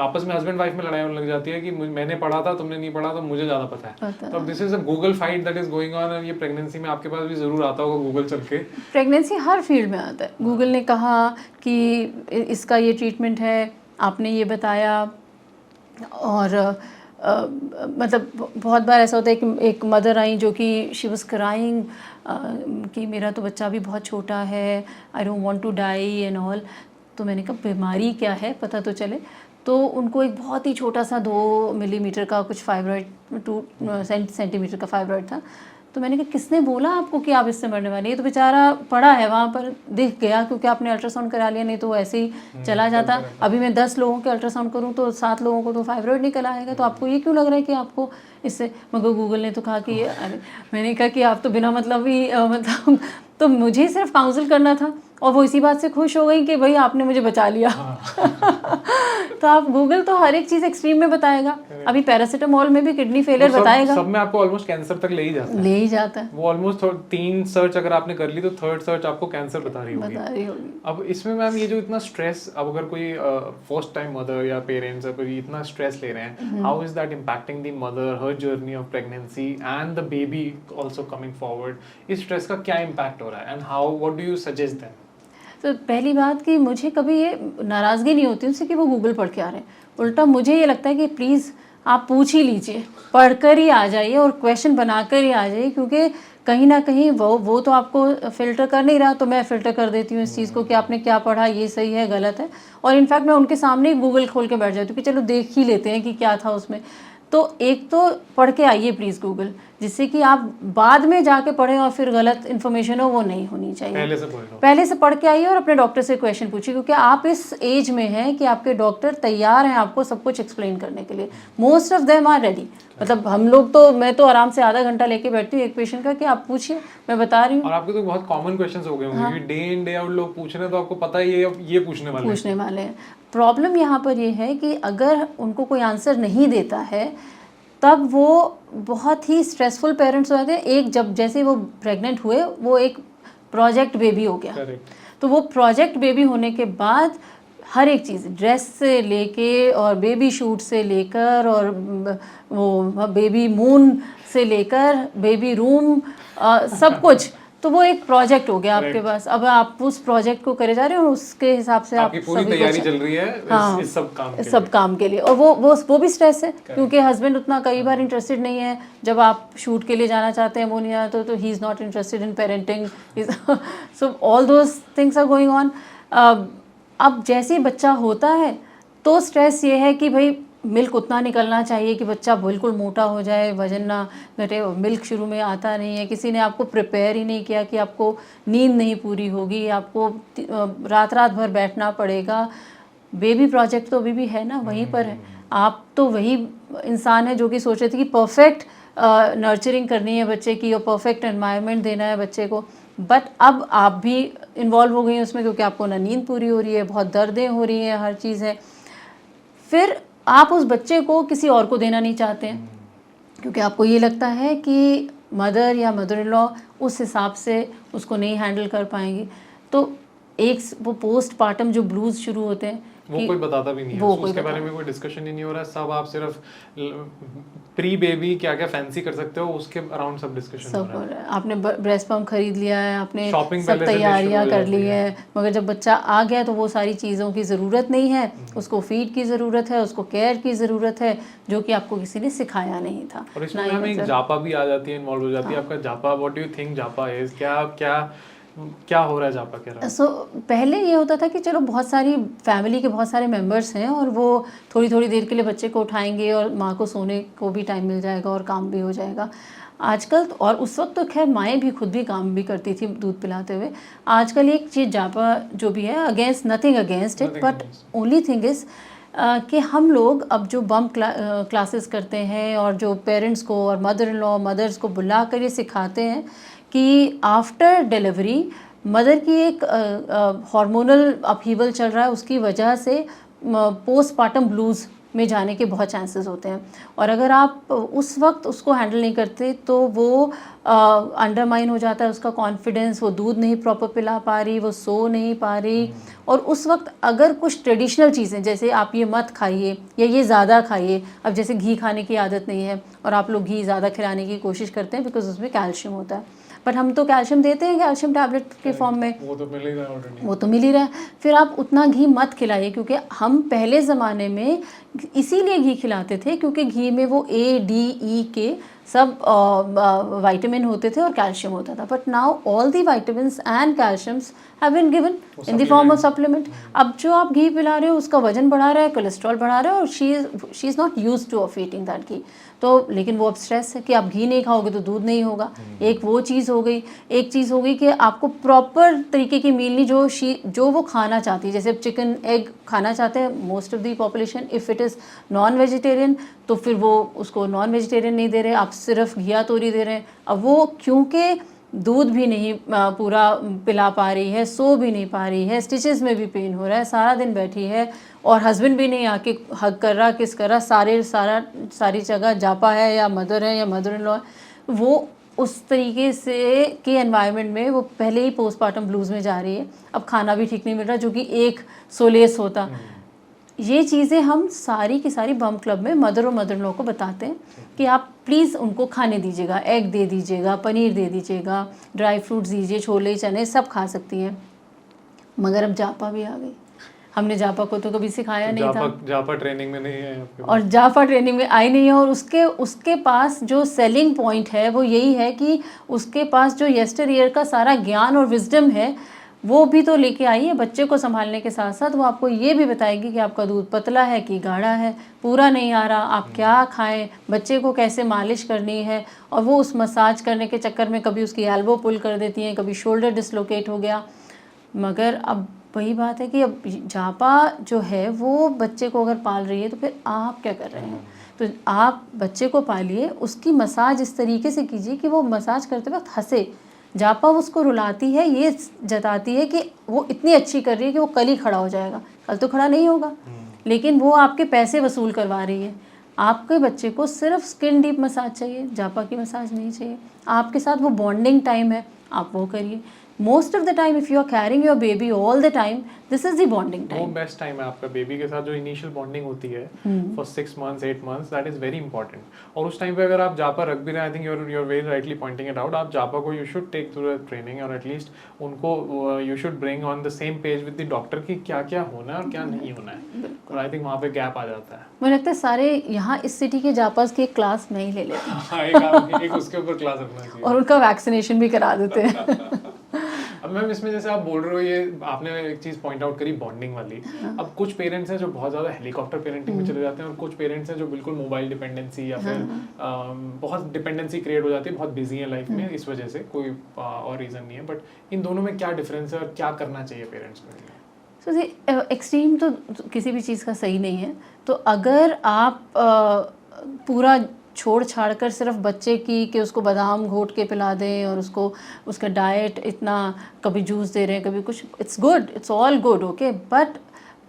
आपस में हस्बैंड वाइफ में लड़ाई होने लग जाती है कि मैंने पढ़ा था, तुमने नहीं पढ़ा, तो मुझे ज्यादा पता है। तो this is a Google fight that is going on, और ये प्रेगनेंसी में आपके पास भी जरूर आता होगा गूगल चल के। प्रेगनेंसी हर फील्ड में आता है। गूगल ने कहा कि इसका ये ट्रीटमेंट है, आपने ये बताया, और मतलब बहुत बार ऐसा होता है कि एक मदर आई जो कि शी वाज क्राइंग कि मेरा तो बच्चा भी बहुत छोटा है, I don't want to die and all. तो मैंने कहा बीमारी क्या है पता तो चले। तो उनको एक बहुत ही छोटा सा 2 मिलीमीटर का कुछ फाइब्रॉइड 2 सेंटीमीटर का फाइब्रॉइड था। तो मैंने कहा किसने बोला आपको कि आप इससे मरने वाली है? तो बेचारा पड़ा है वहाँ पर, दिख गया क्योंकि आपने अल्ट्रासाउंड करा लिया, नहीं तो वो ऐसे ही चला जाता। अभी मैं 10 लोगों के अल्ट्रासाउंड करूँ तो 7 लोगों को तो फाइब्रॉइड निकल आएगा। तो आपको ये क्यों लग रहा है कि आपको इससे, मगर गूगल ने तो कहा कि अरे, मैंने कहा कि आप तो बिना मतलब ही मतलब तो मुझे सिर्फ काउंसिल करना था और वो इसी बात से खुश हो गई कि भाई आपने मुझे बचा लिया। तो आप गूगल तो हर एक चीज़ एक्सट्रीम में बताएगा। अभी पैरासीटामोल में भी किडनी फेलियर बताएगा, सब में आपको ऑलमोस्ट कैंसर तक ले ही जाता है। ले ही जाता है। वो ऑलमोस्ट 3 सर्च अगर आपने कर ली तो 3rd सर्च आपको कैंसर बता रही होगी। अब इसमें मैम ये जो इतना स्ट्रेस, अब अगर कोई फर्स्ट टाइम मदर या पेरेंट्स अगर इतना स्ट्रेस ले रहे हैं, how is that impacting the mother, her journey of pregnancy and the baby also coming forward? इस स्ट्रेस का क्या इम्पैक्ट हो रहा है and how, what do you suggest them? तो पहली बात कि मुझे कभी ये नाराज़गी नहीं होती उनसे कि वो गूगल पढ़ के आ रहे हैं। उल्टा मुझे ये लगता है कि प्लीज़ आप पूछ ही लीजिए, पढ़कर ही आ जाइए और क्वेश्चन बनाकर ही आ जाइए, क्योंकि कहीं ना कहीं वो तो आपको फ़िल्टर कर नहीं रहा, तो मैं फ़िल्टर कर देती हूँ इस चीज़ को कि आपने क्या पढ़ा, ये सही है गलत है। और इनफैक्ट मैं उनके सामने ही गूगल खोल के बैठ जाती हूँ कि चलो देख ही लेते हैं कि क्या था उसमें। तो एक तो पढ़ के आइए प्लीज़ गूगल, जिससे कि आप बाद में जाके पढ़ें और फिर गलत इन्फॉर्मेशन हो वो नहीं होनी चाहिए। पहले से पढ़ के आइए और अपने डॉक्टर से क्वेश्चन पूछिए, क्योंकि आप इस एज में हैं कि आपके डॉक्टर तैयार हैं आपको सब कुछ एक्सप्लेन करने के लिए। Most of them are ready. मतलब हम लोग तो, मैं तो आराम से आधा घंटा लेके बैठती हूँ एक पेशेंट का कि आप पूछिए, मैं बता रही हूँ। और आपके तो बहुत कॉमन क्वेश्चंस हो गए होंगे, क्योंकि डे इन डे आउट लोग पूछ रहे हैं, तो आपको पता ही है ये पूछने वाले हैं। प्रॉब्लम यहाँ पर ये है कि अगर उनको कोई आंसर नहीं देता है तब वो बहुत ही स्ट्रेसफुल पेरेंट्स हो जाते हैं। एक जब जैसे वो प्रेग्नेंट हुए, वो एक प्रोजेक्ट बेबी हो गया। तो वो प्रोजेक्ट बेबी होने के बाद हर एक चीज़, ड्रेस से लेके और बेबी शूट से लेकर और वो बेबी मून से लेकर बेबी रूम, सब कुछ, तो वो एक प्रोजेक्ट हो गया आपके पास। अब आप उस प्रोजेक्ट को करे जा रहे हो और उसके हिसाब से आपकी पूरी तैयारी चल रही है। हाँ, इस सब काम के लिए। और वो भी स्ट्रेस है, क्योंकि हस्बैंड उतना कई बार इंटरेस्टेड नहीं है। जब आप शूट के लिए जाना चाहते हैं वो नहीं आता, तो he is not interested in parenting, so all those things are going on. अब जैसे ही बच्चा होता है तो स्ट्रेस ये है कि भाई मिल्क उतना निकलना चाहिए कि बच्चा बिल्कुल मोटा हो जाए, वजन ना घटे। मिल्क शुरू में आता नहीं है, किसी ने आपको प्रिपेयर ही नहीं किया कि आपको नींद नहीं पूरी होगी, आपको रात भर बैठना पड़ेगा। बेबी प्रोजेक्ट तो अभी भी है ना, वहीं पर है। आप तो वही इंसान है जो कि सोच रहे थे कि परफेक्ट नर्चरिंग करनी है बच्चे की और परफेक्ट एनवायरनमेंट देना है बच्चे को, बट अब आप भी इन्वॉल्व हो गई हैं उसमें, क्योंकि आपको ना नींद पूरी हो रही है, बहुत दर्दें हो रही हैं, हर चीज़ है। फिर आप उस बच्चे को किसी और को देना नहीं चाहते हैं, क्योंकि आपको ये लगता है कि मदर या मदर इन लॉ उस हिसाब से उसको नहीं हैंडल कर पाएंगी। तो एक वो पोस्ट पार्टम जो ब्लूज शुरू होते हैं, वो कोई बताता भी नहीं है, उसके बारे में कोई डिस्कशन ही नहीं हो रहा है। सब आप सिर्फ प्री बेबी क्या क्या फैंसी कर सकते हो उसके अराउंड सब डिस्कशन हो रहा है। आपने ब्रेस्ट पम्प खरीद लिया है, आपने सब तैयारियां कर ली है, मगर जब बच्चा आ गया तो वो सारी चीज़ों की ज़रूरत नहीं है। उसको फीड की ज़रूरत है, उसको केयर की ज़रूरत है, जो कि आपको किसी ने सिखाया नहीं था। और इसमें हमें एक जापा भी आ जाती है, इन्वॉल्व हो जाती है। आपका जापा, व्हाट डू यू थिंक जापा इज, क्या हो रहा है जापा के रहा? सो पहले ये होता था कि चलो बहुत सारी फैमिली के बहुत सारे मेंबर्स हैं और वो थोड़ी थोड़ी देर के लिए बच्चे को उठाएंगे और माँ को सोने को भी टाइम मिल जाएगा और काम भी हो जाएगा। आजकल और उस वक्त तो खैर माएँ भी खुद भी काम भी करती थी दूध पिलाते हुए। आजकल एक चीज़ जापा जो भी है, against nothing against it, but only thing is कि हम लोग अब जो बम्प क्लासेस करते हैं और जो पेरेंट्स को और मदर इन लॉ मदर्स को बुला कर ये सिखाते हैं कि आफ्टर डिलीवरी मदर की एक हार्मोनल अपहीवल चल रहा है, उसकी वजह से पोस्टपार्टम ब्लूज़ में जाने के बहुत चांसेस होते हैं। और अगर आप उस वक्त उसको हैंडल नहीं करते तो वो अंडरमाइन हो जाता है उसका कॉन्फिडेंस, वो दूध नहीं प्रॉपर पिला पा रही, वो सो नहीं पा रही। और उस वक्त अगर कुछ ट्रेडिशनल चीज़ें जैसे आप ये मत खाइए या ये ज़्यादा खाइए, अब जैसे घी खाने की आदत नहीं है और आप लोग घी ज़्यादा खिलाने की कोशिश करते हैं बिकॉज उसमें कैल्शियम होता है, बट हम तो कैल्शियम देते हैं कैल्शियम टैबलेट के फॉर्म में, वो तो मिल ही रहा है ऑलरेडी। वो तो मिल ही रहा है। फिर आप उतना घी मत खिलाइए, क्योंकि हम पहले ज़माने में इसीलिए घी खिलाते थे क्योंकि घी में वो A, D, E के सब विटामिन होते थे और कैल्शियम होता था। But now all the vitamins and calciums have been given in the form of supplement. अब जो आप घी पिला रहे हो उसका वजन बढ़ा रहा है, कोलेस्ट्रॉल बढ़ा रहा है, और she is not used to of eating that ghee. तो लेकिन वो अब स्ट्रेस है कि आप घी नहीं खाओगे तो दूध नहीं होगा। एक वो चीज़ हो गई। एक चीज़ हो गई कि आपको प्रॉपर तरीके की मील नहीं जो वो खाना चाहती है। जैसे अब चिकन एग खाना चाहते हैं most of the population, if it is non vegetarian तो फिर वो उसको नॉन वेजिटेरियन नहीं दे रहे, आप सिर्फ घिया तोरी दे रहे हैं। अब वो क्योंकि दूध भी नहीं पूरा पिला पा रही है, सो भी नहीं पा रही है, स्टिचेस में भी पेन हो रहा है, सारा दिन बैठी है, और हस्बैंड भी नहीं आके हग कर रहा, किस कर रहा, सारी जगह जापा है या मदर है या मदर इन लॉ, वो उस तरीके से के एनवायरनमेंट में वो पहले ही पोस्टमार्टम ब्लूज़ में जा रही है। अब खाना भी ठीक नहीं मिल रहा, जो कि एक सोलेस होता। ये चीज़ें हम सारी की सारी बम क्लब में मदर और मदर इन लॉ को बताते हैं कि आप प्लीज़ उनको खाने दीजिएगा, एग दे दीजिएगा, पनीर दे दीजिएगा, ड्राई फ्रूट्स दीजिए, छोले चने सब खा सकती हैं। मगर अब जापा भी आ गई। हमने जापा को तो कभी सिखाया नहीं था, जापा ट्रेनिंग में नहीं है आपके और जापा ट्रेनिंग में आई नहीं है। और उसके पास जो सेलिंग पॉइंट है वो यही है कि उसके पास जो यस्टर ईयर का सारा ज्ञान और विजडम है वो भी तो लेके आई है। बच्चे को संभालने के साथ साथ वो आपको ये भी बताएगी कि आपका दूध पतला है कि गाढ़ा है, पूरा नहीं आ रहा, आप क्या खाएं, बच्चे को कैसे मालिश करनी है। और वो उस मसाज करने के चक्कर में कभी उसकी एल्बो पुल कर देती हैं, कभी शोल्डर डिसलोकेट हो गया। मगर अब वही बात है कि अब जापा जो है वो बच्चे को अगर पाल रही है तो फिर आप क्या कर रहे हैं। तो आप बच्चे को पालिए, उसकी मसाज इस तरीके से कीजिए कि वो मसाज करते वक्त हंसे। जापा उसको रुलाती है, ये जताती है कि वो इतनी अच्छी कर रही है कि वो कल ही खड़ा हो जाएगा। कल तो खड़ा नहीं होगा, लेकिन वो आपके पैसे वसूल करवा रही है। आपके बच्चे को सिर्फ स्किन डीप मसाज चाहिए, जापा की मसाज नहीं चाहिए। आपके साथ वो बॉन्डिंग टाइम है, आप वो करिए। Most of the time if you are carrying your baby all the time, this is the bonding time. वो बेस्ट टाइम है आपका बेबी के साथ, जो इनिशियल बॉन्डिंग होती है for 6 months 8 months, that is very important. और उस टाइम पे अगर आप जापा रख भी रहे हैं, I think you are very rightly pointing it out, आप जापा को you should take through training, और एटलीस्ट उनको you should bring on the same page with the doctor कि क्या क्या होना है और क्या नहीं होना है। और आई थिंक वहाँ पे गैप आ जाता है। मुझे लगता है सारे यहाँ इस सिटी के जापास की एक क्लास मैं ही ले लेती हूँ एक उसके ऊपर क्लास रखना चाहिए और उनका वैक्सीनेशन भी करा देते हैं। अब मैम इसमें जैसे आप बोल रहे हो, ये आपने एक चीज़ पॉइंट आउट करी बॉन्डिंग वाली। अब कुछ पेरेंट्स हैं जो बहुत ज़्यादा हेलीकॉप्टर पेरेंटिंग में चले जाते हैं, और कुछ पेरेंट्स हैं जो बिल्कुल मोबाइल डिपेंडेंसी या फिर बहुत डिपेंडेंसी क्रिएट हो जाती है, बहुत बिजी है लाइफ में इस वजह से, कोई और रीज़न नहीं है। बट इन दोनों में क्या डिफरेंस है और क्या करना चाहिए पेरेंट्स को? तो एक्सट्रीम तो किसी भी चीज़ का सही नहीं है। तो अगर आप पूरा छोड़ छाड़ कर सिर्फ बच्चे की कि उसको बादाम घोट के पिला दें और उसको उसका डाइट इतना, कभी जूस दे रहे हैं कभी कुछ, it's good, it's all good, okay, but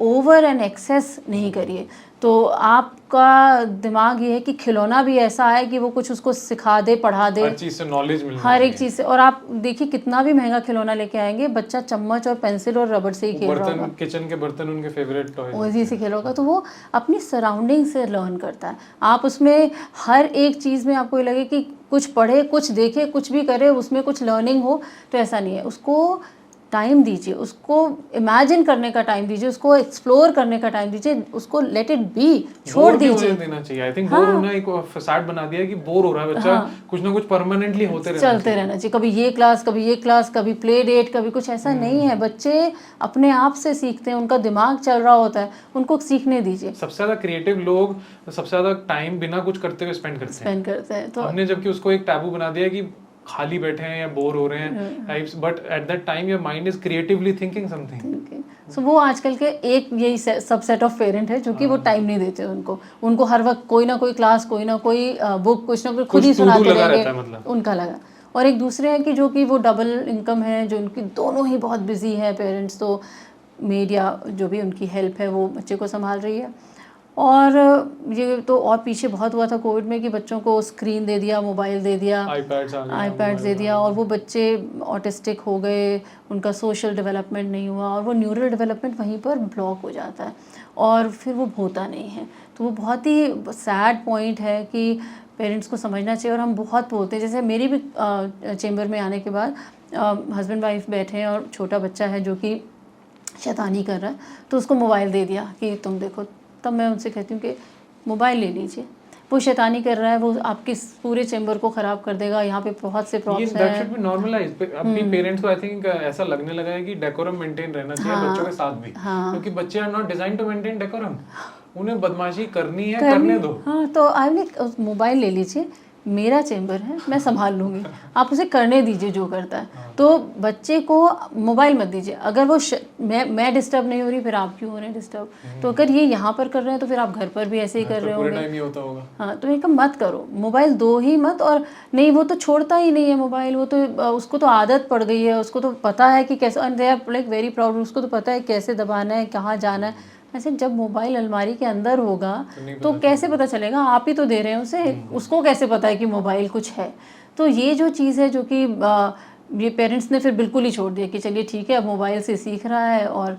over and excess नहीं करिए। तो आपका दिमाग ये है कि खिलौना भी ऐसा है कि वो कुछ उसको सिखा दे, पढ़ा दे, हर चीज़ से नॉलेज मिलनी हर एक चीज़ से। और आप देखिए कितना भी महंगा खिलौना लेके आएंगे, बच्चा चम्मच और पेंसिल और रबड़ से ही खेल रहा होगा, किचन के बर्तन उनके फेवरेट टॉय उसी से खेलोगा। तो वो अपनी सराउंडिंग से लर्न करता है। आप उसमें हर एक चीज़ में आपको ये लगे कि कुछ पढ़े, कुछ देखे, कुछ भी करे, उसमें कुछ लर्निंग हो, तो ऐसा नहीं है। उसको टाइम दीजिए, उसको इमेजिन करने का टाइम दीजिए, उसको एक्सप्लोर करने का टाइम दीजिए, उसको लेट इट बी, छोड़ दीजिए। देना चाहिए। आई थिंक बोर होना एक फसाड बना दिया है कि बोर हो रहा है बच्चा, कुछ ना कुछ परमानेंटली चलते रहना चाहिए। कभी ये क्लास, कभी ये क्लास, कभी प्ले डेट, कभी कुछ, ऐसा नहीं है। बच्चे अपने आप से सीखते हैं, उनका दिमाग चल रहा होता है, उनको सीखने दीजिए। सबसे ज्यादा क्रिएटिव लोग सबसे ज्यादा टाइम बिना कुछ करते हुए स्पेंड करते हैं। तो हमने जबकि उसको एक टैबू बना दिया कि खाली बैठे हैं या बोर हो रहे हैं types, but at that time your mind is creatively thinking something. So वो आजकल के एक यही सबसेट ऑफ पेरेंट है जो कि वो टाइम नहीं देते उनको हर वक्त कोई ना कोई क्लास, कोई ना कोई बुक, कुछ ना कुछ खुद ही सुनाते रहेंगे, मतलब उनका लगा। और एक दूसरे हैं कि जो कि वो डबल इनकम है, जो उनकी दोनों ही बहुत बिजी है पेरेंट्स, तो मीडिया जो भी उनकी हेल्प है वो बच्चे को संभाल रही है। और ये तो और पीछे बहुत हुआ था कोविड में कि बच्चों को स्क्रीन दे दिया, मोबाइल दे दिया, आईपैड्स दे दिया, और वो बच्चे ऑटिस्टिक हो गए, उनका सोशल डेवलपमेंट नहीं हुआ, और वो न्यूरल डेवलपमेंट वहीं पर ब्लॉक हो जाता है और फिर वो होता नहीं है। तो वो बहुत ही सैड पॉइंट है कि पेरेंट्स को समझना चाहिए। और हम बहुत बोलते हैं, जैसे मेरी भी चेंबर में आने के बाद हस्बैंड वाइफ बैठे हैं और छोटा बच्चा है जो कि शैतानी कर रहा है, तो उसको मोबाइल दे दिया कि तुम देखो। तब मैं उनसे कहती हूँ कि मोबाइल ले लीजिए, वो शैतानी कर रहा है, वो आपके पूरे चेंबर को ख़राब कर देगा। यहाँ पे बहुत से प्रॉब्लम्स दैट शुड हैं। Be normalised. अभी पेरेंट्स को आई थिंक ऐसा लगने लगा है कि डेकोरम मेंटेन रहना चाहिए बच्चों के साथ भी, क्योंकि बच्चे are not design to maintain decorum. उन्हें बदमाशी करनी है, करने दो। हाँ, तो आई मोबाइल ले लीजिए, मेरा चेंबर है, मैं संभाल लूँगी, आप उसे करने दीजिए जो करता है। तो बच्चे को मोबाइल मत दीजिए। अगर वो मैं डिस्टर्ब नहीं हो रही, फिर आप क्यों हो रहे हैं डिस्टर्ब? तो अगर ये यहाँ पर कर रहे हैं तो फिर आप घर पर भी ऐसे ही कर रहे पूरे होंगे। टाइम ही होता होगा। हाँ, तो एक मत करो, मोबाइल दो ही मत। और नहीं, वो तो छोड़ता ही नहीं है मोबाइल, वो तो उसको तो आदत पड़ गई है, उसको तो पता है कि कैसे, and they are like very proud, उसको तो पता है कैसे दबाना है, कहाँ जाना है। ऐसे जब मोबाइल अलमारी के अंदर होगा तो कैसे पता चलेगा? आप ही तो दे रहे हैं उसे, उसको कैसे पता है कि मोबाइल कुछ है? तो ये जो चीज़ है जो कि ये पेरेंट्स ने फिर बिल्कुल ही छोड़ दिया कि चलिए ठीक है, अब मोबाइल से सीख रहा है, और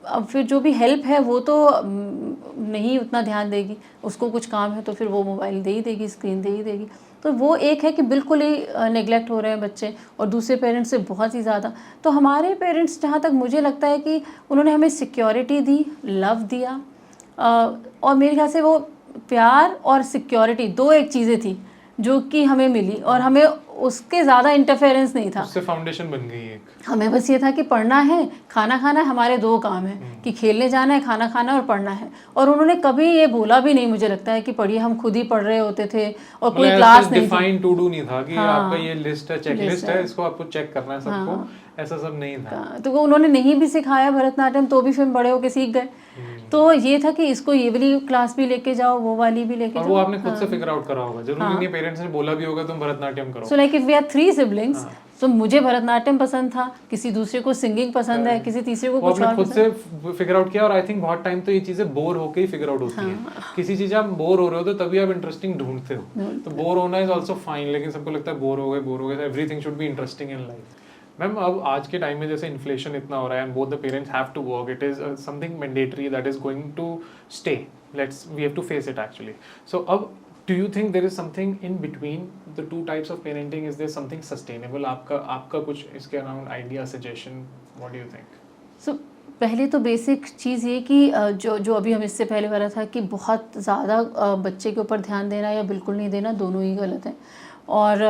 अब फिर जो भी हेल्प है वो तो नहीं उतना ध्यान देगी, उसको कुछ काम है तो फिर वो मोबाइल दे ही देगी, स्क्रीन दे ही देगी। तो वो एक है कि बिल्कुल ही नेग्लेक्ट हो रहे हैं बच्चे, और दूसरे पेरेंट्स से बहुत ही ज़्यादा। तो हमारे पेरेंट्स, जहाँ तक मुझे लगता है कि उन्होंने हमें सिक्योरिटी दी, लव दिया, और मेरे ख्याल से वो प्यार और सिक्योरिटी दो एक चीज़ें थी जो कि हमें मिली, और हमें उसके ज़्यादा इंटरफेरेंस नहीं था। उससे फाउंडेशन बन गई एक। हमें बस ये था कि पढ़ना है, खाना खाना है, हमारे दो काम हैं कि खेलने जाना है, खाना खाना और पढ़ना है। और उन्होंने कभी ये बोला भी नहीं, मुझे लगता है कि पढ़िए, हम खुद ही पढ़ रहे होते थे, और कोई क्लास नहीं थी। डिफाइन टू डू नहीं था कि हाँ, आपका ये लिस्ट है, चेक लिस्ट है, इसको आपको चेक करना है सबको। हाँ, ऐसा सब नहीं था। तो वो उन्होंने नहीं भी सिखाया भरतनाट्यम, तो भी फिर बड़े होके सीख गए। तो ये था कि इसको ये वाली क्लास भी लेके जाओ, वो वाली भी लेके और जाओ। वो आपने खुद से फिगर आउट करा होगा, जरूरी नहीं पेरेंट्स ने बोला भी होगा तुम भरतनाट्यम करो। So like if we are 3 siblings, तो मुझे भरतनाट्यम पसंद था, किसी दूसरे को सिंगिंग पसंद है, किसी तीसरे को कुछ और खुद से फिगर आउट किया। और आई थिंक बहुत टाइम तो ये चीजें बोर होके ही फिगर आउट होती है। किसी चीज आप बोर हो रहे हो तो तभी आप इंटरेस्टिंग ढूंढते हो। तो बोर होना इज आल्सो फाइन, लेकिन सबको लगता है बोर हो गए, everything should be interesting in life. Ma'am, अब आज के टाइम में जैसे इन्फ्लेशन इतना हो रहा है and both the parents have to work, it is something mandatory that is going to stay, we have to face it actually. So अब do you think there is something in between the two types of parenting? Is there something sustainable? आपका कुछ इसके around idea, suggestion, what do you think? So, पहले तो basic चीज़ ये कि जो अभी हम इससे पहले वाला था कि बहुत ज़्यादा बच्चे के ऊपर ध्यान देना या बिल्कुल नहीं देना, दोनों ही गलत है। और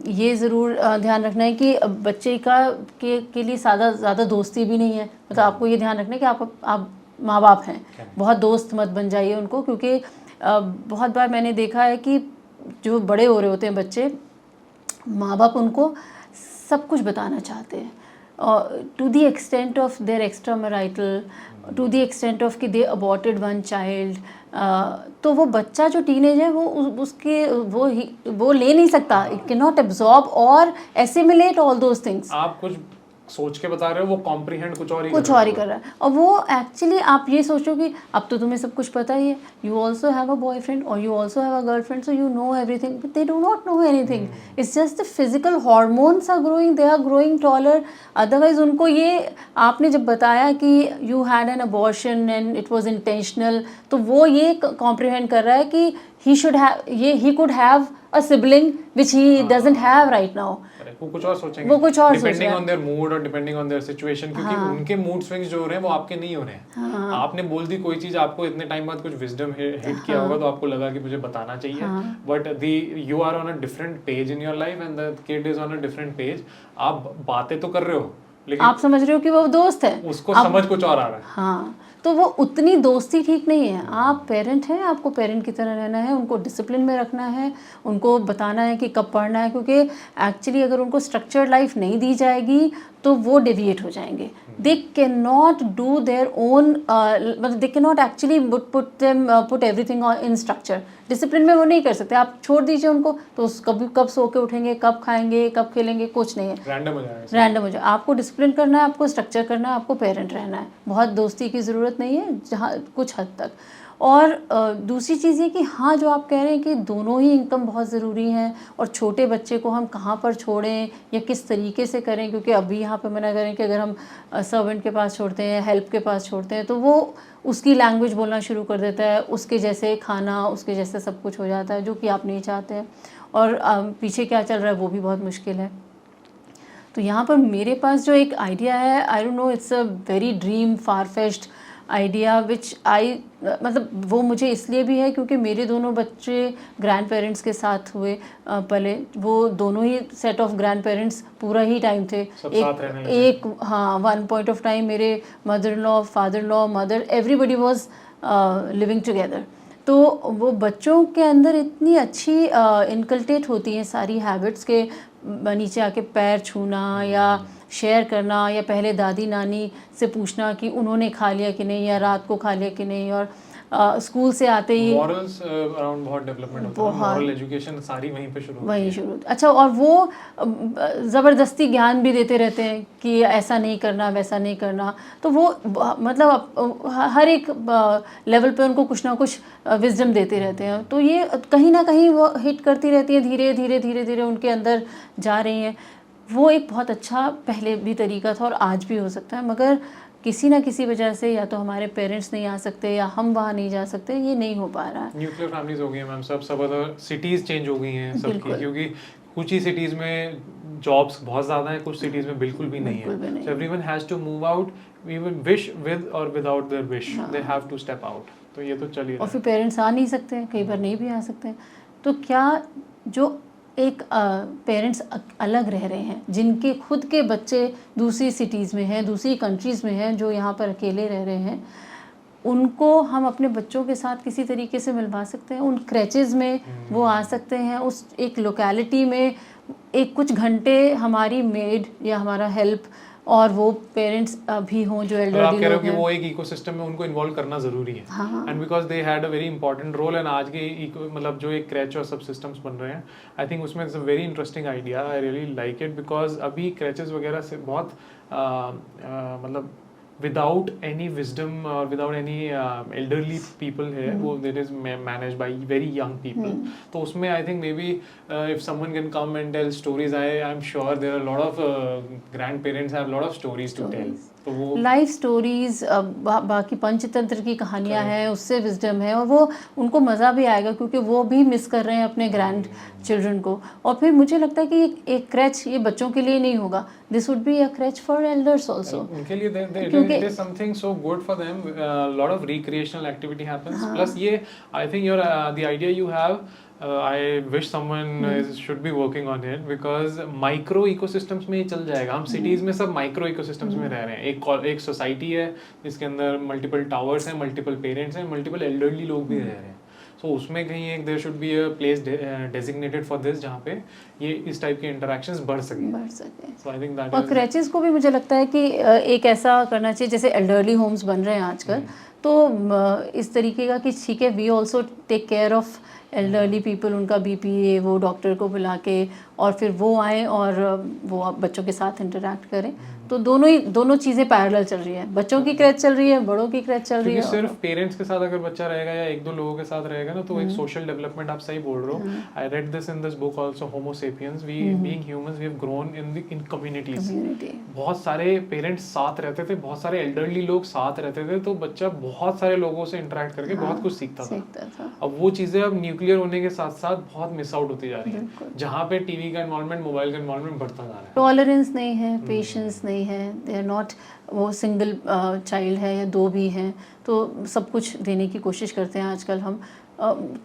ये ज़रूर ध्यान रखना है कि बच्चे के लिए ज़्यादा दोस्ती भी नहीं है। मतलब आपको ये ध्यान रखना है कि आप माँ बाप हैं, बहुत दोस्त मत बन जाइए उनको, क्योंकि बहुत बार मैंने देखा है कि जो बड़े हो रहे होते हैं बच्चे, माँ बाप उनको सब कुछ बताना चाहते हैं, to the extent of their extra marital, to the extent of कि दे अबॉर्टेड वन चाइल्ड। तो वो बच्चा जो टीनेज है वो ले नहीं सकता, इट कैन नॉट एब्जॉर्ब और एसिमिलेट ऑल दोज थिंग्स। आप कुछ सोच के बता रहे हो, वो कॉम्प्रीहेंड कुछ और ही कर रहा है। और वो एक्चुअली आप ये सोचो कि अब तो तुम्हें सब कुछ पता ही है, you also have a boyfriend और you also have a girlfriend, so you know everything, but they do not know anything. It's just the physical hormones are growing, they are growing taller. Otherwise उनको ये आपने जब बताया कि you had an abortion and it was intentional, तो वो ये comprehend कर रहा है कि he could have a sibling which he doesn't have right now. वो कुछ और सोचेंगे, वो कुछ और डिपेंडिंग ऑन देयर मूड और डिपेंडिंग ऑन देयर सिचुएशन, क्योंकि उनके मूड स्विंग्स जो हो रहे हैं वो आपके नहीं हो रहे हैं। आपने बोल दी कोई चीज, आपको इतने टाइम बाद कुछ विजडम हिट किया होगा तो आपको लगा कि मुझे बताना चाहिए, but you are on a different page in your life and the kid is on a different page. आप बातें तो कर रहे हो लेकिन आप समझ रहे हो कि वो दोस्त है, उसको समझ कुछ और आ रहा है। हाँ, तो वो उतनी दोस्ती ठीक नहीं है। आप पेरेंट हैं, आपको पेरेंट की तरह रहना है, उनको डिसिप्लिन में रखना है, उनको बताना है कि कब पढ़ना है, क्योंकि एक्चुअली अगर उनको स्ट्रक्चर्ड लाइफ नहीं दी जाएगी तो वो डेविएट हो जाएंगे। They can not do their own, मतलब they can not actually put everything in structure. Discipline में वो नहीं कर सकते। आप छोड़ दीजिए उनको, तो कब सो के उठेंगे, कब खाएंगे, कब खेलेंगे, कुछ नहीं है, रैंडम हो जाए। आपको डिसिप्लिन करना है, आपको स्ट्रक्चर करना है, आपको पेरेंट रहना है। बहुत दोस्ती की ज़रूरत नहीं है, जहाँ कुछ हद तक। और दूसरी चीज़ ये कि हाँ, जो आप कह रहे हैं कि दोनों ही इनकम बहुत ज़रूरी हैं, और छोटे बच्चे को हम कहाँ पर छोड़ें या किस तरीके से करें, क्योंकि अभी यहाँ पे मना करें कि अगर हम सर्वेंट के पास छोड़ते हैं, हेल्प के पास छोड़ते हैं, तो वो उसकी लैंग्वेज बोलना शुरू कर देता है, उसके जैसे खाना, उसके जैसे सब कुछ हो जाता है, जो कि आप नहीं चाहते हैं। और पीछे क्या चल रहा है वो भी बहुत मुश्किल है। तो यहाँ पर मेरे पास जो एक आइडिया है, I don't know, it's a very dream far fetched idea which I, मतलब वो मुझे इसलिए भी है क्योंकि मेरे दोनों बच्चे ग्रैंड पेरेंट्स के साथ हुए पले। वो दोनों ही सेट ऑफ ग्रैंड पेरेंट्स पूरा ही टाइम थे। एक हाँ, वन पॉइंट ऑफ टाइम मेरे mother in law, father in law, mother, everybody was living together. तो वो बच्चों के अंदर इतनी अच्छी इनकल्टेट होती हैं सारी हैबिट्स के, नीचे आके पैर छूना या शेयर करना, या पहले दादी नानी से पूछना कि उन्होंने खा लिया कि नहीं, या रात को खा लिया कि नहीं, और स्कूल से आते ही मॉरल्स अराउंड बहुत डेवलपमेंट होता है, मॉरल एजुकेशन सारी वहीं पे शुरू होती है। अच्छा, और वो ज़बरदस्ती ज्ञान भी देते रहते हैं कि ऐसा नहीं करना, वैसा नहीं करना। तो वो मतलब हर एक लेवल पे उनको कुछ ना कुछ विजडम देते रहते हैं। तो ये कहीं ना कहीं वो हिट करती रहती है, धीरे धीरे धीरे धीरे उनके अंदर जा रही हैं। वो एक बहुत अच्छा पहले भी तरीका था और आज भी हो सकता है, मगर किसी ना किसी वजह से या तो हमारे पेरेंट्स नहीं आ सकते या हम वहाँ नहीं जा सकते, ये नहीं हो पा रहा है। न्यूक्लियर फैमिलीज हो गई हैं मैम, सब अदर सिटीज़ चेंज हो गई हैं सबकी, क्योंकि कुछ ही सिटीज़ में जॉब्स बहुत ज़्यादा हैं, कुछ सिटीज़ में बिल्कुल भी नहीं है। So everyone has to move out, even wish with और without their wish, they have to step out. तो ये तो चल ही रहा है। और फिर पेरेंट्स आ नहीं सकते, कई बार नहीं भी आ सकते। तो क्या जो एक पेरेंट्स अलग रह रहे हैं, जिनके खुद के बच्चे दूसरी सिटीज़ में हैं, दूसरी कंट्रीज़ में हैं, जो यहाँ पर अकेले रह रहे हैं, उनको हम अपने बच्चों के साथ किसी तरीके से मिलवा सकते हैं। उन क्रैचेज़ में वो आ सकते हैं, उस एक लोकेलिटी में एक कुछ घंटे हमारी मेड या हमारा हेल्प, और वो पेरेंट्स भी हों जो एल्डरली लोग हैं। आप कह रहे हो कि वो एक इकोसिस्टम में उनको इन्वॉल्व करना ज़रूरी है, and because they had a very important role. And आज के मतलब जो एक क्रैच और सब सिस्टम्स बन रहे हैं, आई थिंक उसमें it's a very interesting idea, I really like it, because अभी क्रैचेस वगैरह से बहुत मतलब विदाउट एनी विजडम और विदाउट एनी एल्डरली पीपल है, वो that is manage by very young people. तो उसमें I think may be if someone can come and tell stories, I am sure there are lot of grandparents have lot of stories to tell. तो वो life stories, बाकी पंचतंत्र की कहानियां हैं, उससे wisdom है, और वो उनको मज़ा भी आएगा क्योंकि वो भी मिस कर रहे हैं अपने ग्रैंड चिल्ड्रन को। और फिर मुझे लगता है कि एक क्रैच ये बच्चों के लिए नहीं होगा, this would be a क्रैच for elders also. उनके लिए it is something so good for them, lot of recreational activity happens, plus ये I think your the idea you have, I wish someone should be working on it, because micro ecosystems में ही चल जाएगा। हम cities में सब micro ecosystems में रह रहे हैं। एक society है जिसके अंदर multiple towers हैं, multiple parents हैं, multiple elderly लोग भी रह रहे हैं। So उसमें कहीं एक there should be a place designated for this, जहाँ पे ये इस टाइप के interactions बढ़ सके। So I think that और क्रैचेस को भी मुझे लगता है कि एक ऐसा करना चाहिए, जैसे एल्डरली होम्स बन रहे हैं आजकल, तो इस तरीके का कि ठीक है, we also take care of elderly people, उनका बीपी, वो डॉक्टर को बुला के, और फिर वो आए और वो बच्चों के साथ इंटरेक्ट करें। तो दोनों चीज़ें पैरेलल चल रही है, बच्चों की क्रैच चल रही है, बड़ों की क्रैच चल रही है। सिर्फ पेरेंट्स के साथ अगर बच्चा रहेगा या एक दो लोगों के साथ रहेगा ना, तो एक सोशल डेवलपमेंट, आप सही बोल रहे हो। I read this in this book also, Homo sapiens, we being humans we have grown in communities. बहुत सारे पेरेंट्स साथ रहते थे, बहुत सारे एल्डरली लोग साथ रहते थे, तो बच्चा बहुत सारे लोगों से इंटरेक्ट करके बहुत कुछ सीखता था। अब वो चीज़ें अब न्यूक्लियर होने के साथ साथ बहुत मिस आउट होती जा रही है, जहाँ पे टीवी का इन्वॉल्वमेंट, मोबाइल का इन्वॉल्वमेंट बढ़ता जा रहा है। टॉलरेंस नहीं है, पेशेंस नहीं है, दे आर नॉट, वो सिंगल चाइल्ड है या दो भी हैं, तो सब कुछ देने की कोशिश करते हैं आजकल हम।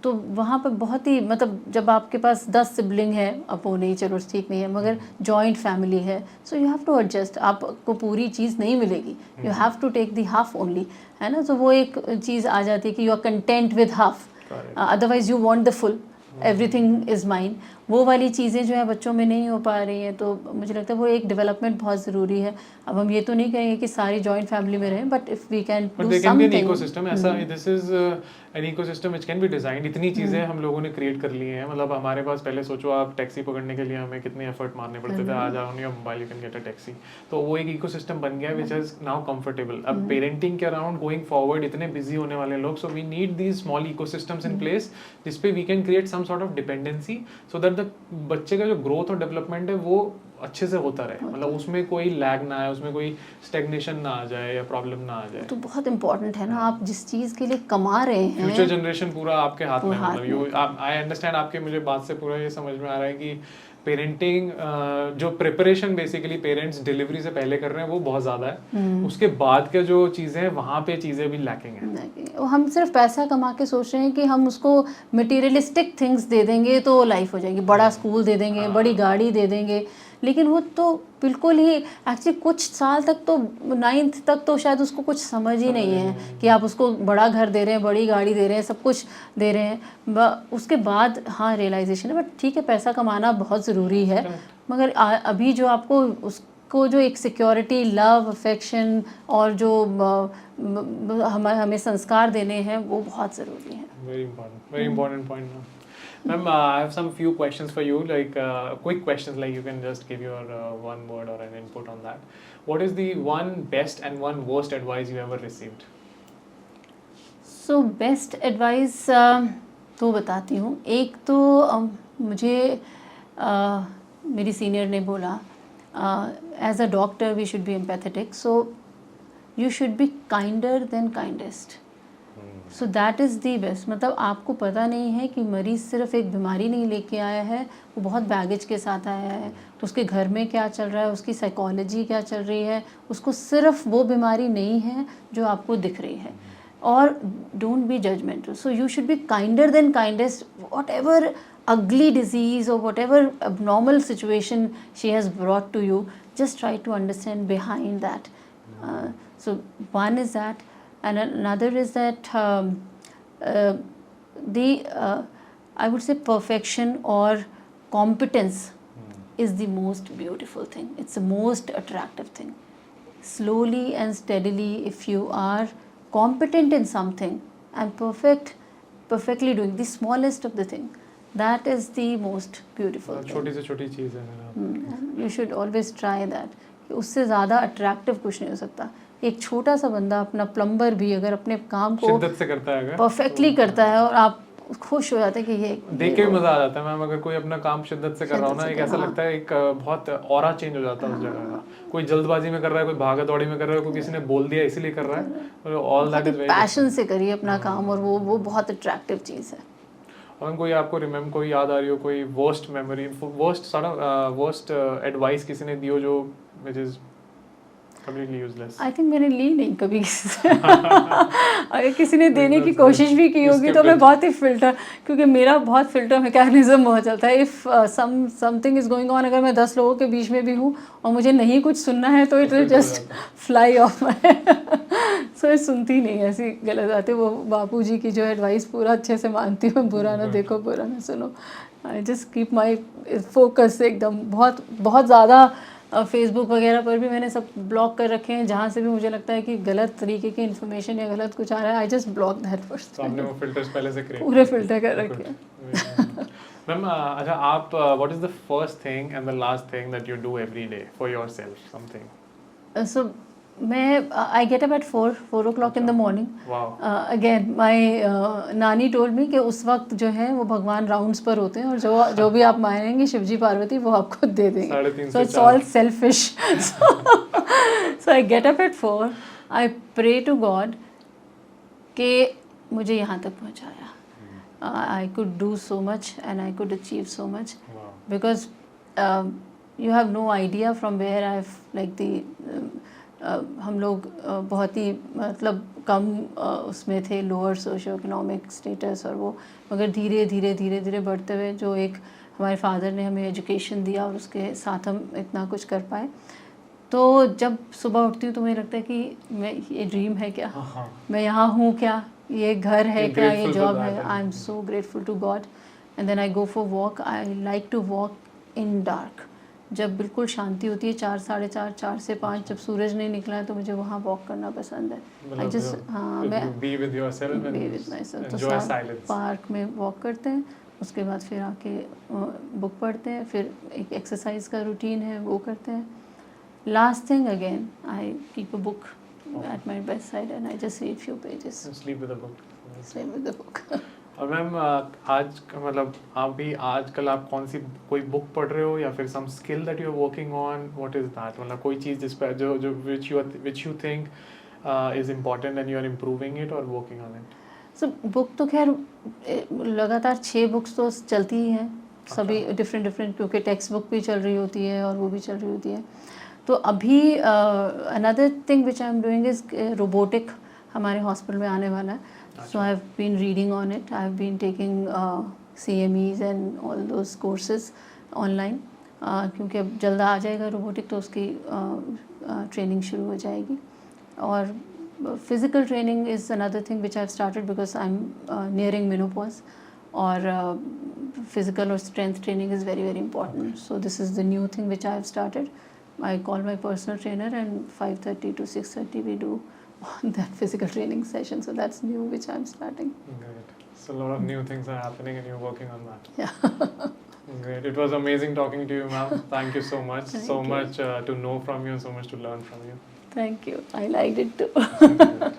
तो वहाँ पर बहुत ही, मतलब जब आपके पास 10 सिबलिंग है, अब वो नहीं, चलो ठीक नहीं है, मगर जॉइंट फैमिली है, so you have to adjust. आपको पूरी चीज़ नहीं मिलेगी, you have to take the half only, है ना। तो वो एक चीज़ आ जाती है कि you are content with half, otherwise you want the full, everything is mine. वो वाली चीज़ें जो है बच्चों में नहीं हो पा रही हैं, तो मुझे लगता है वो एक डेवलपमेंट बहुत ज़रूरी है। अब हम ये तो नहीं कहेंगे कि सारी जॉइंट फैमिली में रहें, but if we can but do they can be an something. Ecosystem, ऐसा this is an ecosystem which can be designed. इतनी चीजें हम लोगों ने क्रिएट कर ली हैं, मतलब हमारे पास पहले सोचो आप टैक्सी पकड़ने के लिए हमें कितने एफर्ट मारने पड़ते थे, आज on your mobile you can get a taxi. तो वो एक इकोसिस्टम बन गया व्हिच इज नाउ कंफर्टेबल। अब पेरेंटिंग के अराउंड गोइंग फॉरवर्ड इतने बिजी होने वाले लोग, so we need these small ecosystems in place जिसपे we can create some sort of dependency, so that the बच्चे का जो ग्रोथ और डेवलपमेंट है वो अच्छे से होता रहे, मतलब उसमें कोई लैग ना आए, उसमें कोई स्टेग्नेशन ना आ जाए या प्रॉब्लम ना आ जाए। तो बहुत इंपॉर्टेंट है ना, आप जिस चीज़ के लिए कमा रहे हैं फ्यूचर जनरेशन पूरा आपके हाथ में, हाथ मतलब यू आई अंडरस्टैंड, आपके मुझे बात से पूरा ये समझ में आ रहा है कि पेरेंटिंग जो प्रिपरेशन बेसिकली पेरेंट्स डिलीवरी से पहले कर रहे हैं वो बहुत ज़्यादा है, उसके बाद के जो चीज़ें हैं वहाँ पे चीज़ें भी लैकिंग है। हम सिर्फ पैसा कमा के सोच रहे हैं कि हम उसको मटेरियलिस्टिक थिंग्स दे देंगे तो लाइफ हो जाएगी, बड़ा स्कूल दे देंगे, बड़ी गाड़ी दे देंगे, लेकिन वो तो बिल्कुल ही एक्चुअली कुछ साल तक तो 9th तक तो शायद उसको कुछ समझ ही नहीं है कि आप उसको बड़ा घर दे रहे हैं, बड़ी गाड़ी दे रहे हैं, सब कुछ दे रहे हैं। उसके बाद हाँ रियलाइजेशन है, बट ठीक है पैसा कमाना बहुत ज़रूरी है, मगर अभी जो आपको उसको जो एक सिक्योरिटी, लव, अफेक्शन और जो हमें संस्कार देने हैं वो बहुत ज़रूरी है। Very important point now. Ma'am, I have some few questions for you, like quick questions, like you can just give your one word or an input on that. What is the one best and one worst advice you ever received? So best advice तो बताती हूँ। एक तो मुझे मेरी senior ने बोला, as a doctor we should be empathetic, so you should be kinder than kindest. So that is the best. मतलब आपको पता नहीं है कि मरीज़ सिर्फ एक बीमारी नहीं लेके आया है, वो बहुत बैगेज के साथ आया है, उसके घर में क्या चल रहा है, उसकी साइकोलॉजी क्या चल रही है, उसको सिर्फ वो बीमारी नहीं है जो आपको दिख रही है। और don't be judgemental, so you should be kinder than kindest. Whatever ugly disease or whatever abnormal situation she has brought to you, just try to understand behind that. So one is that, and another is that I would say perfection or competence is the most beautiful thing. It's the most attractive thing. Slowly and steadily, if you are competent in something and perfectly doing the smallest of the thing, that is the most beautiful thing. छोटी से छोटी चीज़ है मेरा। You should always try that. उससे ज़्यादा attractive कुछ नहीं हो सकता। एक छोटा सा बंदा, अपना प्लम्बर भी अगर अपने काम को शिद्दत से करता है, परफेक्टली करता है और आप खुश हो जाते हैं कि ये देख के भी मजा आ जाता है। मैम अगर कोई अपना काम शिद्दत से कर रहा हो ना, एक ऐसा लगता है एक बहुत ऑरा चेंज हो जाता है उस जगह का। कोई जल्दबाजी में कर रहा है, कोई भागा दौड़ी में कर रहा है, कोई किसी ने बोल दिया इसीलिए कर रहा है, all that is very passion से करिए अपना काम, और वो बहुत अट्रैक्टिव चीज़ है। और कोई आपको कोई याद आ रही हो, कोई वर्स्ट मेमोरी, वर्स्ट एडवाइस किसी ने दी हो जो which is completely useless? I think मैंने ली नहीं कभी किसी से। अगर किसी ने देने की कोशिश भी की होगी तो मैं बहुत ही फिल्टर, क्योंकि मेरा बहुत फिल्टर मैकेनिज्म हो जाता है। If something is going on, अगर मैं 10 लोगों के बीच में भी हूँ और मुझे नहीं कुछ सुनना है तो it will just fly off my so सुनती नहीं ऐसी गलत बातें। वो बापू जी की जो एडवाइस पूरा अच्छे से मानती हूँ, बुरा ना देखो बुरा ना सुनो। I just keep my focus एकदम। बहुत ज़्यादा फेसबुक वगैरह पर भी मैंने सब ब्लॉक कर रखे हैं, जहाँ से भी मुझे लगता है कि गलत तरीके की इन्फॉर्मेशन या गलत कुछ आ रहा है, I just block that person. तो आपने वो फिल्टर्स पहले से क्रिएट पूरे फिल्टर कर रखे हैं। मैम अच्छा, आप what is the first thing and the last thing that you do every day for yourself something? So मैं I get up at 4 o'clock in the morning. Wow. Again my nani told me कि उस वक्त जो है वो भगवान rounds पर होते हैं और जो भी आप मांगेंगे शिवजी पार्वती वो आपको दे देंगे। So it's all selfish. So I get up at 4, I pray to God कि मुझे यहाँ तक पहुँचाया। I could do so much and I could achieve so much because you have no idea from where I have like the हम लोग बहुत ही मतलब कम उसमें थे, लोअर सोशो इकोनॉमिक स्टेटस, और वो मगर धीरे धीरे बढ़ते हुए जो एक हमारे फादर ने हमें एजुकेशन दिया और उसके साथ हम इतना कुछ कर पाए। तो जब सुबह उठती हूँ तो मुझे लगता है कि मैं ये ड्रीम है क्या, मैं यहाँ हूँ क्या, ये घर है क्या, ये जॉब है। I am so grateful to God and then I go for walk. I like to walk in dark. जब बिल्कुल शांति होती है 4, 4:30, 4 से 5, जब सूरज नहीं निकला है तो मुझे वहाँ वॉक करना पसंद है. आई जस्ट हाँ मैं be with yourself and be with myself. तो enjoy silence. पार्क में वॉक करते हैं, उसके बाद फिर आके बुक पढ़ते हैं, फिर एक एक्सरसाइज का रूटीन है वो करते हैं. Last thing again I keep a book at my bedside and I just read few pages. Sleep with a book. Same with the book. और मैम आज मतलब आप भी आजकल आप कौन सी कोई बुक पढ़ रहे हो या फिर some skill that you are working on, what is that? मतलब कोई चीज़ जिस पर जो which you think is important and you are improving it or working on it? So book तो खैर लगातार 6 बुक्स तो चलती ही हैं सभी डिफरेंट, क्योंकि टेक्स्ट बुक भी चल रही होती है और वो भी चल रही होती है. तो अभी another thing which I am doing is robotic हमारे हॉस्पिटल में आने वाला है. So I have been reading on it. I have been taking CMEs and all those courses online, क्योंकि अब जल्द आ जाएगा रोबोटिक, तो उसकी ट्रेनिंग शुरू हो जाएगी. और physical training is another thing which I have started because I am nearing menopause. और फिज़िकल और strength training is very very important. So this is the new thing which I have started. I call my personal trainer and 5:30 to 6:30 we do that physical training session. So that's new which I'm starting. Great. So a lot of new things are happening and you're working on that. Yeah. Great. It was amazing talking to you, ma'am. Thank you so much. Thank so you. much to know from you and so much to learn from you. Thank you. I liked it too.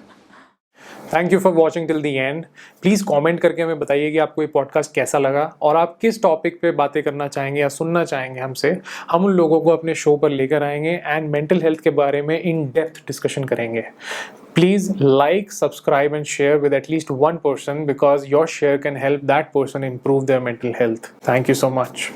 Thank you for watching till the end. Please comment करके हमें बताइए कि आपको ये podcast कैसा लगा और आप किस टॉपिक पे बातें करना चाहेंगे या सुनना चाहेंगे हमसे. हम उन लोगों को अपने शो पर लेकर आएंगे एंड मेंटल हेल्थ के बारे में इन डेप्थ डिस्कशन करेंगे. Please like, subscribe and share with at least one person because your share can help that person improve their mental health. Thank you so much.